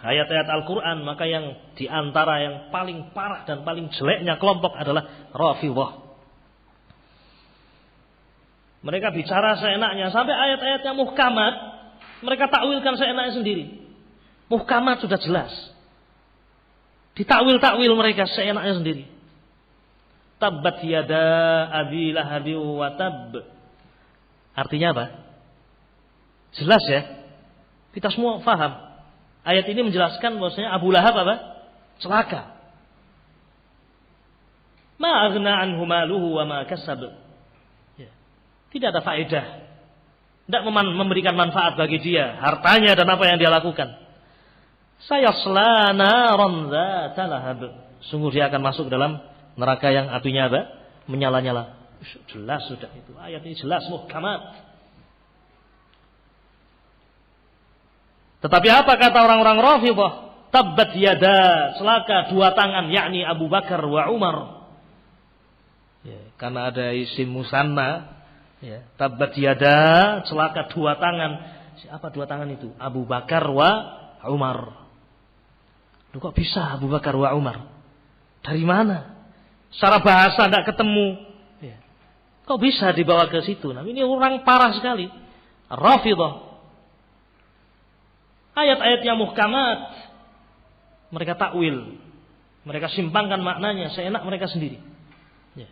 ayat-ayat Al-Quran, maka yang diantara yang paling parah dan paling jeleknya kelompok adalah Rafidhah. Mereka bicara seenaknya, sampai ayat-ayat yang muhkamat mereka takwilkan seenaknya sendiri. Muhkamat sudah jelas, ditakwil-takwil mereka seenaknya sendiri. Tabbat yada abi lahabi wa tab. Artinya apa? Jelas ya. Kita semua paham. Ayat ini menjelaskan bahwasanya Abu Lahab apa? Celaka. Ma aghna anhu maluhu wa ma kasab. Ya. Tidak ada faedah. Tidak memberikan manfaat bagi dia, hartanya dan apa yang dia lakukan. Sayasla naran dzata lahab. Sungguh dia akan masuk dalam neraka yang apinya apa? Menyala-nyala. Jelas sudah itu. Ayat ini jelas muhkamat. Tetapi apa kata orang-orang Rafidhah? Tabbat yada, celaka dua tangan, yakni Abu Bakar wa Umar. Ya, karena ada isim musanna, Ya, tabbat yada, celaka dua tangan. Siapa dua tangan itu? Abu Bakar wa Umar. Loh, kok bisa Abu Bakar wa Umar? Dari mana? Secara bahasa tidak ketemu. Ya. Kok bisa dibawa ke situ? Nah, ini orang parah sekali. Rafidah. Ayat-ayat yang muhkamat mereka takwil. Mereka simpangkan maknanya seenak mereka sendiri. Ya.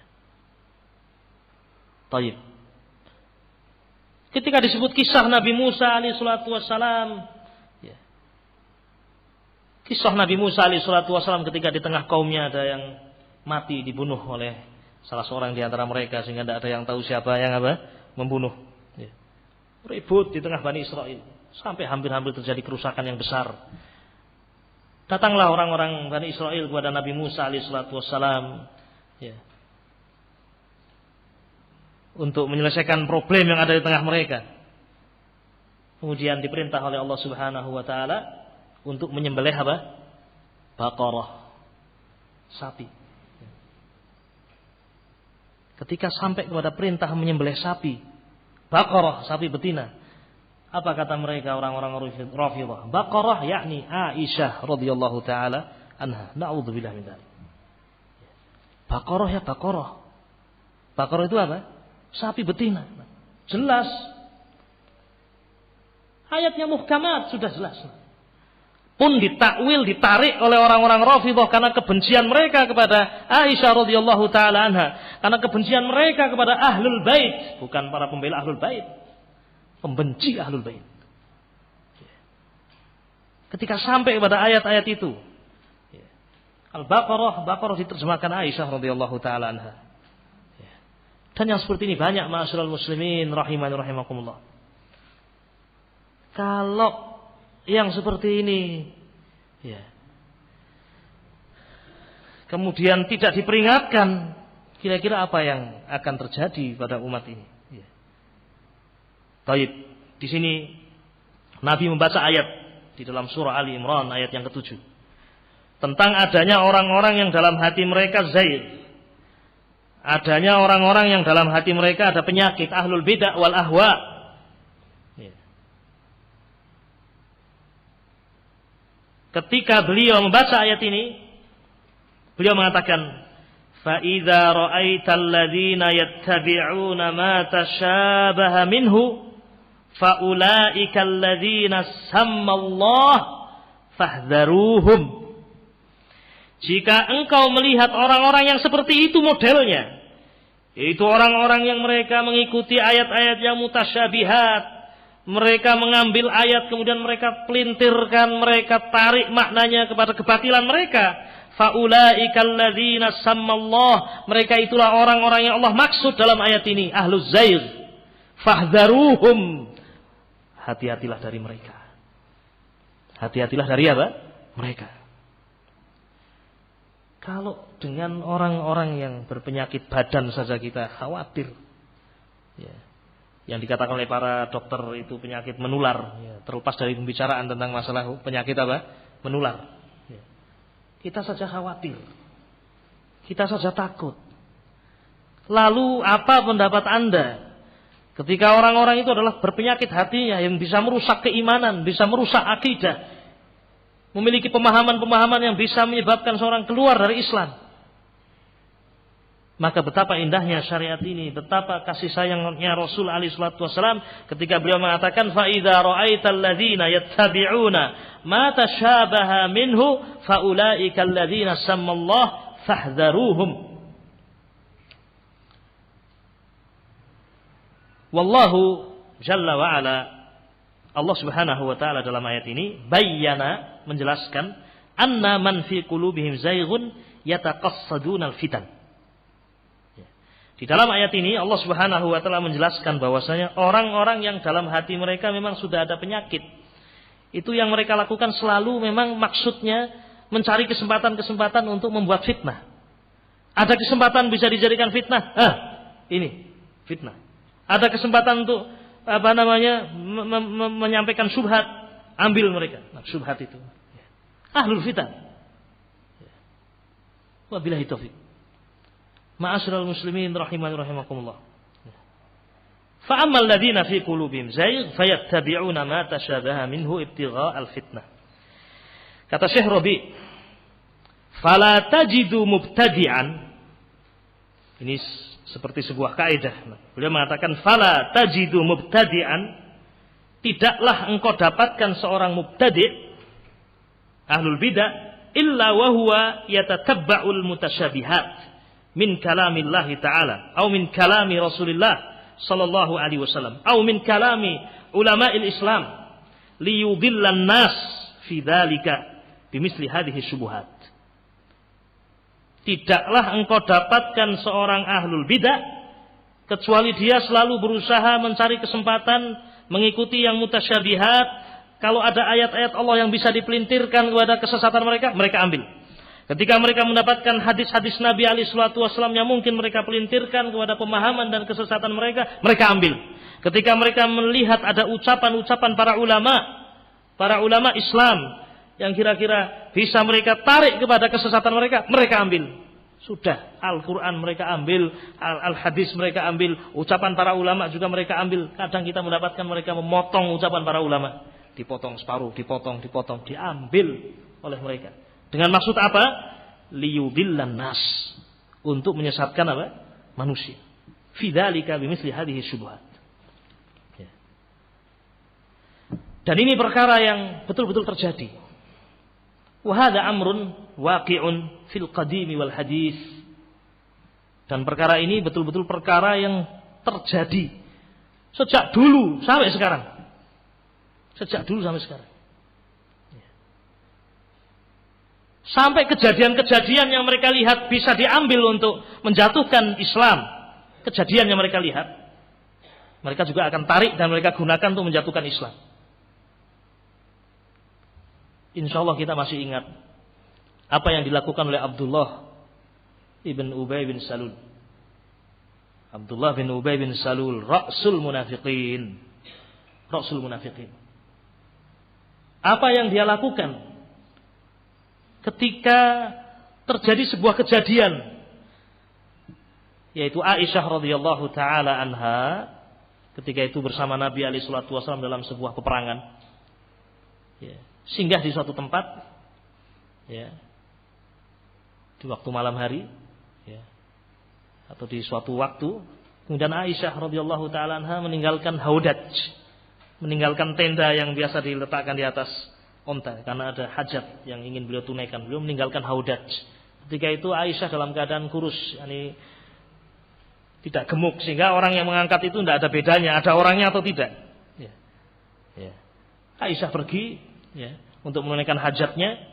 Taib. Ketika disebut kisah Nabi Musa alaihi salatu wassalam, ya. Kisah Nabi Musa alaihi salatu wassalam ketika di tengah kaumnya ada yang mati dibunuh oleh salah seorang di antara mereka sehingga tidak ada yang tahu siapa yang membunuh. Ya. Ribut di tengah Bani Israel sampai hampir-hampir terjadi kerusakan yang besar. Datanglah orang-orang Bani Israel kepada Nabi Musa alaihi salatu wassalam, ya, untuk menyelesaikan problem yang ada di tengah mereka. Kemudian diperintah oleh Allah Subhanahu wa taala untuk menyembelih apa? Baqarah, sapi. Ketika sampai kepada perintah menyembelih sapi, Baqarah, sapi betina, apa kata mereka orang-orang Rafidhah? Baqarah yakni Aisyah radhiyallahu taala anha. Na'udzubillah min dzalik. Baqarah ya Baqarah. Baqarah itu apa? Sapi betina. Jelas. Ayatnya muhkamat, sudah jelas. Pun ditakwil, ditarik oleh orang-orang Rafidhah karena kebencian mereka kepada Aisyah radhiyallahu taala anha, karena kebencian mereka kepada Ahlul Bait, bukan para pembela Ahlul Bait, pembenci Ahlul Bait. Ketika sampai kepada ayat-ayat itu, Al-Baqarah, Baqarah diterjemahkan Aisyah radhiyallahu taala anha. Dan yang seperti ini banyak, ma'asyiral muslimin rahimani rahimakumullah. Kalau yang seperti ini, ya, kemudian tidak diperingatkan, kira-kira apa yang akan terjadi pada umat ini? Ya. Baik, di sini Nabi membaca ayat di dalam surah Ali Imran ayat yang ke-7 tentang adanya orang-orang yang dalam hati mereka zair. Adanya orang-orang yang dalam hati mereka ada penyakit ahlul bid'ah wal ahwa. Ya. Ketika beliau membaca ayat ini, beliau mengatakan, "Fa idza ra'aital ladzina yattabi'una ma tashabaha minhu, fa ulaikal ladzina sammallah fahdharuhum." Jika engkau melihat orang-orang yang seperti itu modelnya, yaitu orang-orang yang mereka mengikuti ayat-ayat yang mutasyabihat, mereka mengambil ayat kemudian mereka pelintirkan, mereka tarik maknanya kepada kebatilan mereka, faulaikal ladzina sammallah, mereka itulah orang-orang yang Allah maksud dalam ayat ini, ahluz zair, fahdharuhum, hati-hatilah dari mereka. Hati-hatilah dari apa? Mereka. Kalau dengan orang-orang yang berpenyakit badan saja kita khawatir, ya, yang dikatakan oleh para dokter itu penyakit menular, ya, terlepas dari pembicaraan tentang masalah penyakit apa? Menular. Ya. Kita saja khawatir, kita saja takut. Lalu apa pendapat Anda ketika orang-orang itu adalah berpenyakit hatinya yang bisa merusak keimanan, bisa merusak akidah, memiliki pemahaman-pemahaman yang bisa menyebabkan seorang keluar dari Islam? Maka betapa indahnya syariat ini, betapa kasih sayangnya Rasul alaihi salatu wasallam ketika beliau mengatakan, fa idza ra'aital ladzina yattabi'una ma tashabaha minhu fa ulaikal ladzina sammallah fahdharuhum. Wallahu jalla wa ala, Allah Subhanahu wa taala dalam ayat ini bayyana, menjelaskan, anna man fi qulubihim zayghun yataqassaduna al-fitan. Di dalam ayat ini Allah Subhanahu wa taala menjelaskan bahwasanya orang-orang yang dalam hati mereka memang sudah ada penyakit. Itu yang mereka lakukan selalu memang maksudnya mencari kesempatan-kesempatan untuk membuat fitnah. Ada kesempatan bisa dijadikan fitnah. Ini fitnah. Ada kesempatan untuk menyampaikan syubhat, ambil mereka. Nah, syubhat itu ahlul fitan. Wabillahi taufik. Ma'asyiral muslimin rahimani rahimakumullah. Fa ammal ladzina fi qulubihim zayg fayattabi'una ma tashabaha minhu ibtigha'al fitnah. Kata Syekh Rabi, fala tajidu mubtadi'an. Ini seperti sebuah kaidah. Beliau mengatakan fala tajidu mubtadi'an, tidaklah engkau dapatkan seorang mubtadi' ahlul bidah illa wa huwa yatatabba'ul mutasyabihat min kalamillahi ta'ala atau min kalami Rasulillah sallallahu alaihi wasallam atau min kalami ulama'il Islam liyudillan nas fi dzalika bimisli hadhihi syubuhat. Tidaklah engkau dapatkan seorang ahlul bidah kecuali dia selalu berusaha mencari kesempatan mengikuti yang mutasyabihat. Kalau ada ayat-ayat Allah yang bisa dipelintirkan kepada kesesatan mereka, mereka ambil. Ketika mereka mendapatkan hadis-hadis Nabi alaihi salatu wasallam yang mungkin mereka pelintirkan kepada pemahaman dan kesesatan mereka, mereka ambil. Ketika mereka melihat ada ucapan-ucapan para ulama Islam yang kira-kira bisa mereka tarik kepada kesesatan mereka, mereka ambil. Sudah, Al-Quran mereka ambil, Al-Hadis mereka ambil, ucapan para ulama juga mereka ambil. Kadang kita mendapatkan mereka memotong ucapan para ulama, dipotong separuh, dipotong, diambil oleh mereka. Dengan maksud apa? Liyudillan nas, untuk menyesatkan apa? Manusia. Fi dzalika bimithli hadhihi syubhat. Dan ini perkara yang betul-betul terjadi. Wa hadza amrun waqi'un fil qadimi wal hadis. Dan perkara ini betul-betul perkara yang terjadi sejak dulu sampai sekarang. Sampai kejadian-kejadian yang mereka lihat bisa diambil untuk menjatuhkan Islam. Kejadian yang mereka lihat, mereka juga akan tarik dan mereka gunakan untuk menjatuhkan Islam. Insyaallah kita masih ingat apa yang dilakukan oleh Abdullah ibn Ubay bin Salul. Abdullah bin Ubay bin Salul, Ra'sul munafiqin. Apa yang dia lakukan ketika terjadi sebuah kejadian, yaitu Aisyah radhiyallahu taala anha ketika itu bersama Nabi alaihi salatu wasallam dalam sebuah peperangan. Singgah di suatu tempat, di waktu malam hari, atau di suatu waktu, kemudian Aisyah radhiyallahu taala anha meninggalkan haudaj, meninggalkan tenda yang biasa diletakkan di atas onta karena ada hajat yang ingin beliau tunaikan. Beliau meninggalkan haudaj. Ketika itu Aisyah dalam keadaan kurus, tidak gemuk, sehingga orang yang mengangkat itu tidak ada bedanya, ada orangnya atau tidak. Aisyah pergi untuk menunaikan hajatnya.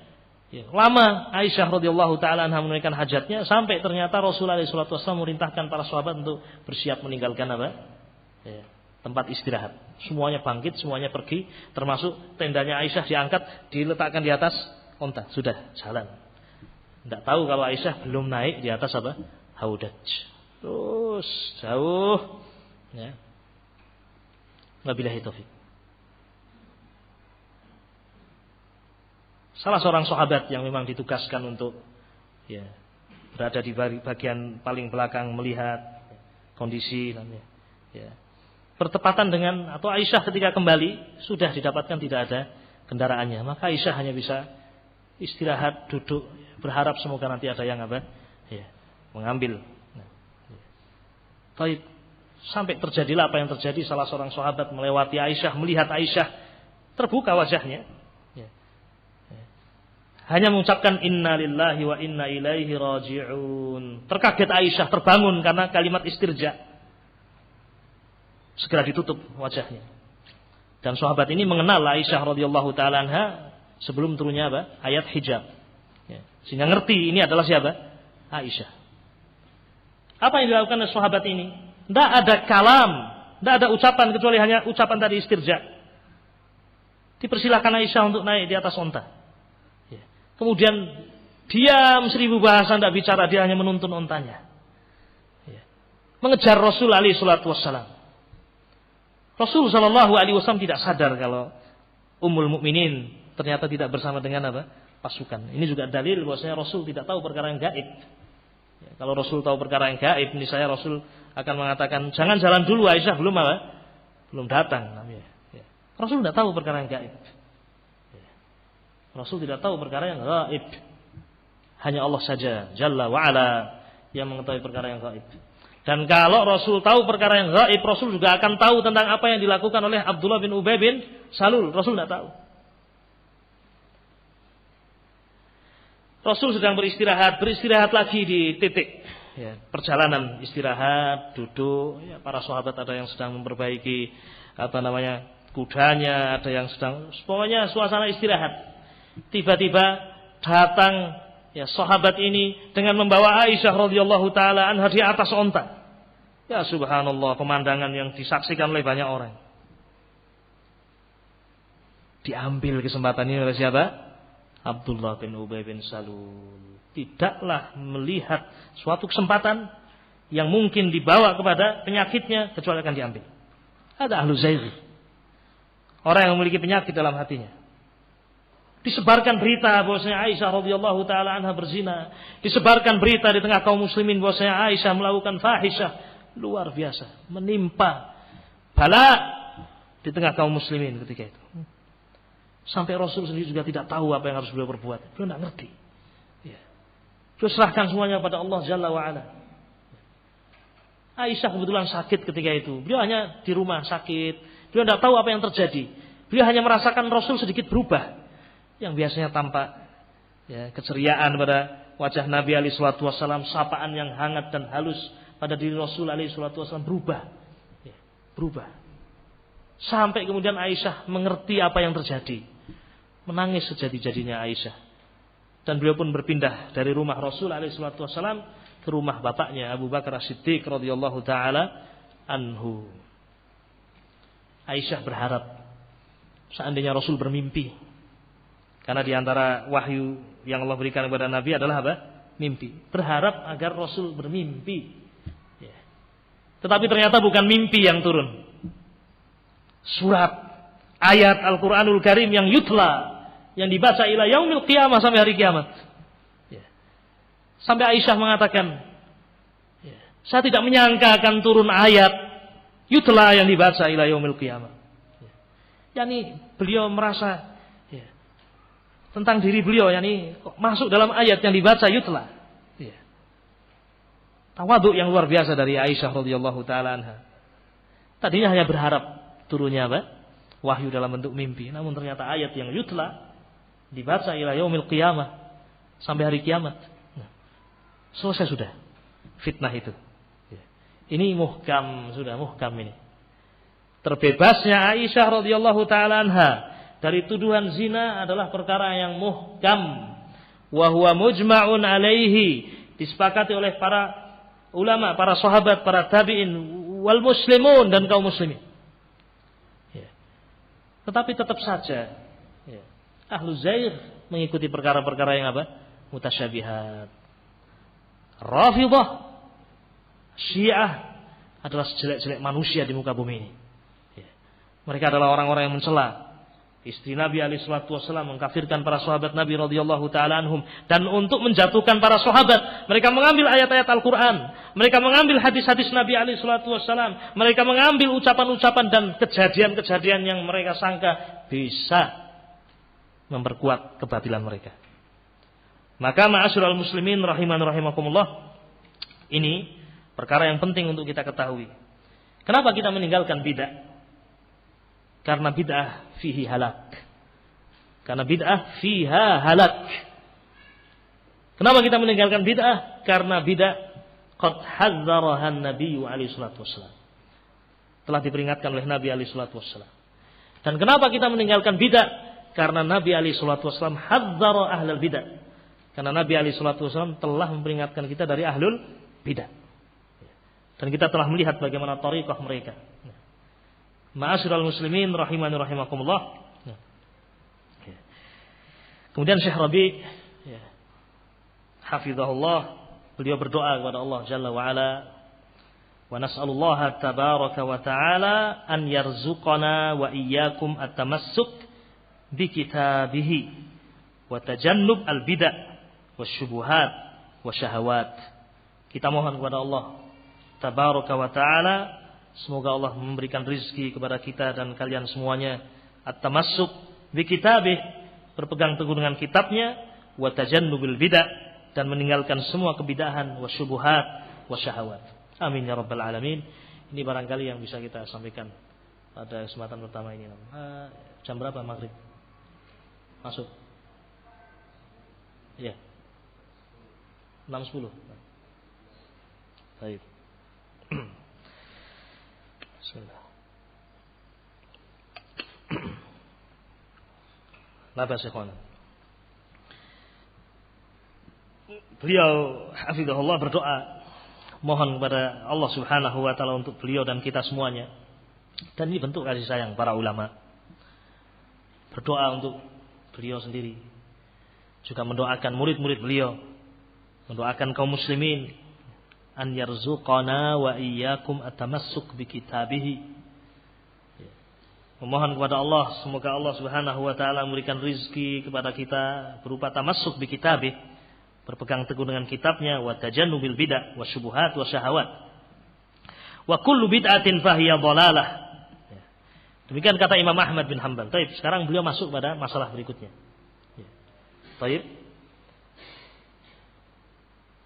Lama Aisyah radhiyallahu taala anha menunaikan hajatnya sampai ternyata Rasulullah sallallahu alaihi wasallam merintahkan para sahabat untuk bersiap meninggalkan tempat istirahat. Semuanya bangkit, semuanya pergi, termasuk tendanya Aisyah diangkat, diletakkan di atas onta. Sudah jalan. Tidak tahu kalau Aisyah belum naik di atas haudaj. Terus jauh. Wabillahi taufik. Salah seorang sahabat yang memang ditugaskan untuk berada di bagian paling belakang melihat kondisi bertepatan dengan atau Aisyah ketika kembali sudah didapatkan tidak ada kendaraannya, maka Aisyah hanya bisa istirahat, duduk, berharap semoga nanti ada yang mengambil. Baik, sampai terjadilah apa yang terjadi. Salah seorang sahabat melewati Aisyah, melihat Aisyah terbuka wajahnya, hanya mengucapkan inna lillahi wa inna ilaihi raji'un. Terkaget Aisyah, terbangun karena kalimat istirja. Segera ditutup wajahnya. Dan sahabat ini mengenal Aisyah radhiyallahu taala anha sebelum turunnya ayat hijab. Sehingga ngerti ini adalah siapa? Aisyah. Apa yang dilakukan oleh sahabat ini? Tidak ada kalam, tidak ada ucapan kecuali hanya ucapan tadi istirja. Dipersilakan Aisyah untuk naik di atas onta. Kemudian diam 1000 bahasa, tidak bicara, dia hanya menuntun ontanya. Mengejar Rasul alaihi salatu wassalam. Rasul sallallahu alaihi wasallam tidak sadar kalau Ummul Mukminin ternyata tidak bersama dengan pasukan. Ini juga dalil bahwasanya Rasul tidak tahu perkara yang gaib. Kalau Rasul tahu perkara yang gaib, ini saya Rasul akan mengatakan jangan jalan dulu, Aisyah belum apa? Belum datang. Rasul tidak tahu perkara yang gaib. Rasul tidak tahu perkara yang gaib. Hanya Allah saja Jalla wa Ala yang mengetahui perkara yang gaib. Dan kalau Rasul tahu perkara yang gaib, Rasul juga akan tahu tentang apa yang dilakukan oleh Abdullah bin Ubay bin Salul. Rasul tidak tahu. Rasul sedang beristirahat lagi di titik perjalanan, istirahat, duduk. Para sahabat ada yang sedang memperbaiki kudanya, ada yang sedang, pokoknya suasana istirahat. Tiba-tiba datang sahabat ini dengan membawa Aisyah radhiyallahu taala anha di atas onta. Ya subhanallah, pemandangan yang disaksikan oleh banyak orang. Diambil kesempatan ini oleh siapa? Abdullah bin Ubay bin Salul. Tidaklah melihat suatu kesempatan yang mungkin dibawa kepada penyakitnya kecuali akan diambil. Ada ahlu zairi, orang yang memiliki penyakit dalam hatinya. Disebarkan berita bahwasanya Aisyah radhiyallahu taala anha berzina. Disebarkan berita di tengah kaum muslimin bahwasanya Aisyah melakukan fahisyah. Luar biasa, menimpa bala di tengah kaum muslimin ketika itu. Sampai Rasul sendiri juga tidak tahu apa yang harus beliau perbuat. Beliau tidak ngerti. Beliau serahkan semuanya pada Allah Jalla wa Ala. Aisyah kebetulan sakit ketika itu. Beliau hanya di rumah sakit. Beliau tidak tahu apa yang terjadi. Beliau hanya merasakan Rasul sedikit berubah. Yang biasanya tampak keceriaan pada wajah Nabi alaihi salatu wasallam, sapaan yang hangat dan halus pada diri Rasul alaihi salatu wasallam berubah. Sampai kemudian Aisyah mengerti apa yang terjadi. Menangis sejadi-jadinya Aisyah. Dan beliau pun berpindah dari rumah Rasul alaihi salatu wasallam ke rumah bapaknya Abu Bakar As-Siddiq radhiyallahu taala anhu. Aisyah berharap seandainya Rasul bermimpi. Karena di antara wahyu yang Allah berikan kepada Nabi adalah apa? Mimpi. Berharap agar Rasul bermimpi. Tetapi ternyata bukan mimpi yang turun. Surat, ayat Al-Quranul Karim yang yutla, yang dibaca ila yaumil qiyamah, sampai hari kiamat. Sampai Aisyah mengatakan, saya tidak menyangka akan turun ayat yutla yang dibaca ila yaumil qiyamah. Yani beliau merasa tentang diri beliau, yakni masuk dalam ayat yang dibaca yutla. Tawaduk yang luar biasa dari Aisyah radhiyallahu taala anha. Tadinya hanya berharap turunnya apa? Wahyu dalam bentuk mimpi, namun ternyata ayat yang yutla dibaca ila yaumil qiyamah, sampai hari kiamat. Selesai sudah fitnah itu. Ini muhkam, sudah muhkam ini. Terbebasnya Aisyah radhiyallahu taala anha dari tuduhan zina adalah perkara yang muhkam, wa huwa mujma'un alaihi, disepakati oleh para ulama, para sahabat, para tabi'in, wal muslimun, dan kaum muslimin. Tetapi tetap saja ahlu zair mengikuti perkara-perkara yang apa? Mutasyabihat. Rafidhah, Syiah adalah sejelek-jelek manusia di muka bumi ini. Mereka adalah orang-orang yang mencela istri Nabi alaihi salatu wasallam, mengkafirkan para sahabat Nabi radhiyallahu taala anhum, dan untuk menjatuhkan para sahabat, mereka mengambil ayat-ayat Al-Qur'an, mereka mengambil hadis-hadis Nabi alaihi salatu wasallam, mereka mengambil ucapan-ucapan dan kejadian-kejadian yang mereka sangka bisa memperkuat kebatilan mereka. Maka ma'asyiral muslimin rahiman rahimakumullah, ini perkara yang penting untuk kita ketahui. Kenapa kita meninggalkan bid'ah? Karena bid'ah fihi halak. Karena bid'ah fiha halak. Kenapa kita meninggalkan bid'ah? Karena bid'ah qad hadzaraha an-nabiy alaihi salatu wasallam. Telah diperingatkan oleh Nabi alaihi salatu wasallam. Dan kenapa kita meninggalkan bid'ah? Karena Nabi alaihi salatu wasallam hadzara ahlul bid'ah. Karena Nabi alaihi salatu wasallam telah memperingatkan kita dari ahlul bid'ah. Dan kita telah melihat bagaimana thariqah mereka. Ma'asyiral muslimin rahimani rahimakumullah. Kemudian Syekh Rabi hafizahullah, beliau berdoa kepada Allah Jalla wa Ala, wa nas'alullaha tabaraka wa ta'ala an yarzuqana wa iyyakum at-tamassuk bi kitabihi wa tajannub al-bid'ah wasyubuhat wasyahawat. Kita mohon kepada Allah tabaraka wa ta'ala. Semoga Allah memberikan rizki kepada kita dan kalian semuanya at-tamassuk bi kitabih, berpegang teguh dengan kitabnya, wa tajannubil bid'ah, dan meninggalkan semua kebid'ahan, wa syubuhat, wa syahawat. Amin ya rabbal alamin. Ini barangkali yang bisa kita sampaikan pada kesempatan pertama ini. Jam berapa maghrib? Masuk? Ya. 6.10. Baik. Bismillah. Labas ikhwan. Beliau hafizahullah berdoa mohon kepada Allah Subhanahu wa taala untuk beliau dan kita semuanya. Dan ini bentuk kasih sayang para ulama. Berdoa untuk beliau sendiri. Juga mendoakan murid-murid beliau. Mendoakan kaum muslimin an yarzuqana wa iyyakum atamassuk bi kitabih. Memohon kepada Allah semoga Allah Subhanahu wa taala memberikan rizki kepada kita berupa tamassuk bi kitabih, berpegang teguh dengan kitabnya, wa tajannubil bid'ah wa syubuhat wa syahawat. Wa kullu bid'atin fahiya dhalalah. Demikian kata Imam Ahmad bin Hanbal. Baik, sekarang beliau masuk pada masalah berikutnya. Baik.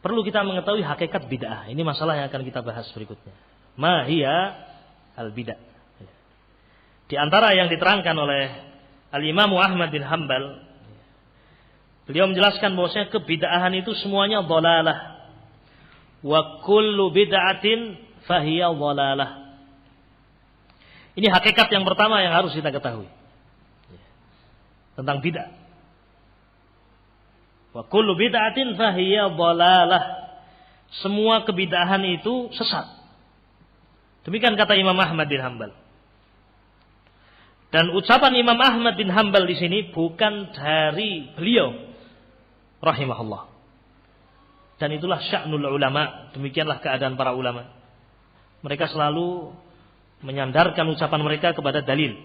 Perlu kita mengetahui hakikat bid'ah. Ini masalah yang akan kita bahas berikutnya. Ma hiya al-bid'ah. Di antara yang diterangkan oleh Al-Imam Ahmad bin Hanbal, beliau menjelaskan bahwasanya kebid'ahan itu semuanya dhalalah. Wa kullu bid'atin fahiya dhalalah. Ini hakikat yang pertama yang harus kita ketahui tentang bid'ah. Wa kullu bid'atin fahiya dhalalah. Semua kebid'ahan itu sesat. Demikian kata Imam Ahmad bin Hanbal. Dan ucapan Imam Ahmad bin Hanbal di sini bukan dari beliau rahimahullah. Dan itulah sya'nul ulama, demikianlah keadaan para ulama. Mereka selalu menyandarkan ucapan mereka kepada dalil.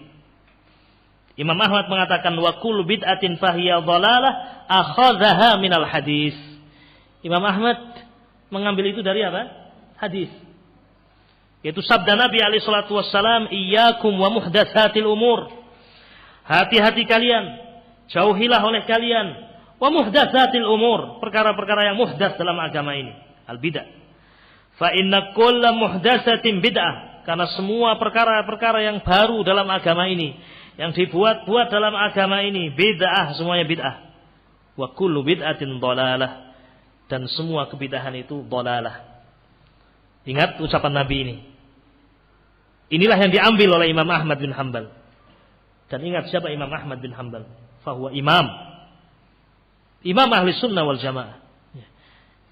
Imam Ahmad mengatakan wa kullu bid'atin fahiya dhalalah akhadhaha minal hadis. Imam Ahmad mengambil itu dari apa? Hadis. Yaitu sabda Nabi alaihi salatu wassalam, iyyakum wa muhdatsatil umur. Hati-hati kalian, jauhilah oleh kalian wa muhdatsatil umur, perkara-perkara yang muhdats dalam agama ini, al bidah. Fa inna kulla muhdatsatin bid'ah, karena semua perkara-perkara yang baru dalam agama ini, yang dibuat-buat dalam agama ini bid'ah, semuanya bid'ah. Wa kullu bid'atin dhalalah, dan semua kebid'ahan itu dhalalah. Ingat ucapan Nabi ini. Inilah yang diambil oleh Imam Ahmad bin Hanbal. Dan ingat siapa Imam Ahmad bin Hanbal? Fahuwa imam. Imam ahli sunnah wal jamaah. Ya.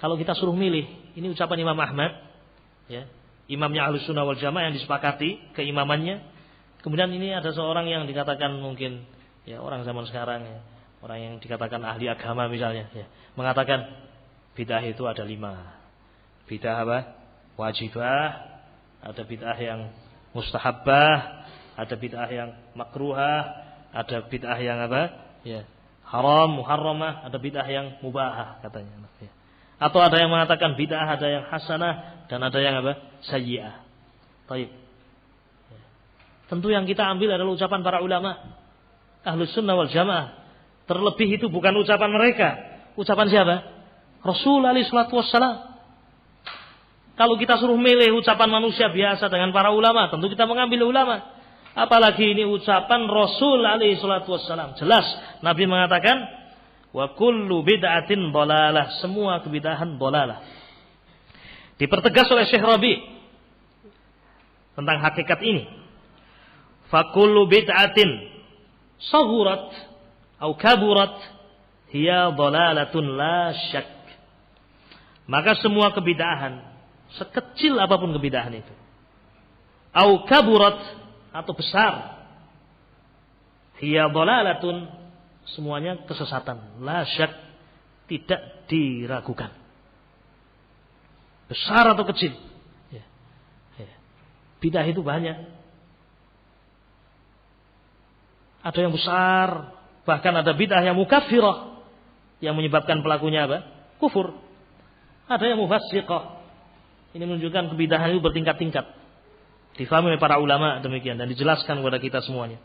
Kalau kita suruh milih, ini ucapan Imam Ahmad. Ya. Imamnya ahli sunnah wal jamaah yang disepakati keimamannya. Kemudian ini ada seorang yang dikatakan mungkin ya orang zaman sekarang ya, orang yang dikatakan ahli agama misalnya ya, mengatakan bid'ah itu ada 5. Bid'ah apa? Wajibah, ada bid'ah yang mustahabbah, ada bid'ah yang makruhah, ada bid'ah yang apa? Ya, haram, muharramah, ada bid'ah yang mubahah katanya. Ya. Atau ada yang mengatakan bid'ah ada yang hasanah dan ada yang apa? Sayyi'ah. Baik. Ya. Tentu yang kita ambil adalah ucapan para ulama Ahlus Sunnah wal Jamaah. Terlebih itu bukan ucapan mereka. Ucapan siapa? Rasul alaihi salatu wassalam. Kalau kita suruh milih ucapan manusia biasa dengan para ulama, tentu kita mengambil ulama. Apalagi ini ucapan Rasul alaihi salatu wassalam. Jelas Nabi mengatakan wa kullu bid'atin dhalalah, semua kebid'ahan dhalalah. Dipertegas oleh Syekh Rabi tentang hakikat ini. Fa kullu bid'atin saghurat atau kaburat hiya dhalalatun la syak. Maka semua kebid'ahan, sekecil apapun kebid'ahan itu, au kaburat atau besar, hiya dhalalatun, semuanya kesesatan, la syak, tidak diragukan. Besar atau kecil. Ya. Ya. Bid'ah itu banyak. Ada yang besar, bahkan ada bid'ah yang mukaffirah, yang menyebabkan pelakunya apa? Kufur. Ada yang mufassiqah, Ini menunjukkan kebidahan itu bertingkat-tingkat. Difahami oleh para ulama demikian dan dijelaskan kepada kita semuanya.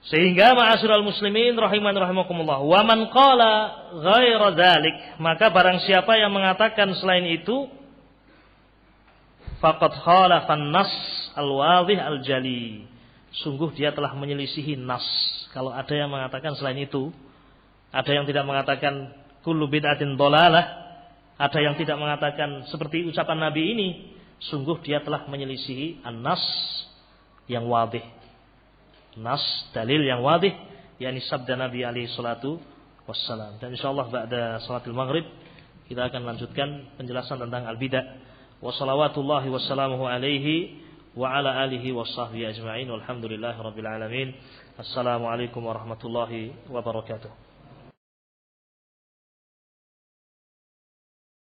Sehingga ma'asyiral muslimin rahimakumullah, wa man qala ghaira dzalik, maka barang siapa yang mengatakan selain itu, faqad khalafan nas al-wadhih al-jali. Sungguh dia telah menyelisihi nas. Kalau ada yang mengatakan selain itu, ada yang tidak mengatakan kullu bid'atin dhalalah, ada yang tidak mengatakan seperti ucapan Nabi ini, sungguh dia telah menyelisihi an-nas yang wadhih. Nas, dalil yang wadhih, yakni sabda Nabi alaihi salatu wassalam. Dan insyaallah ba'da salatul maghrib kita akan lanjutkan penjelasan tentang al-bidah. Wa salawatullahi wassalamuhu alaihi wa ala alihi washabbihi ajma'in. Walhamdulillahirabbil alamin. Assalamualaikum warahmatullahi wabarakatuh.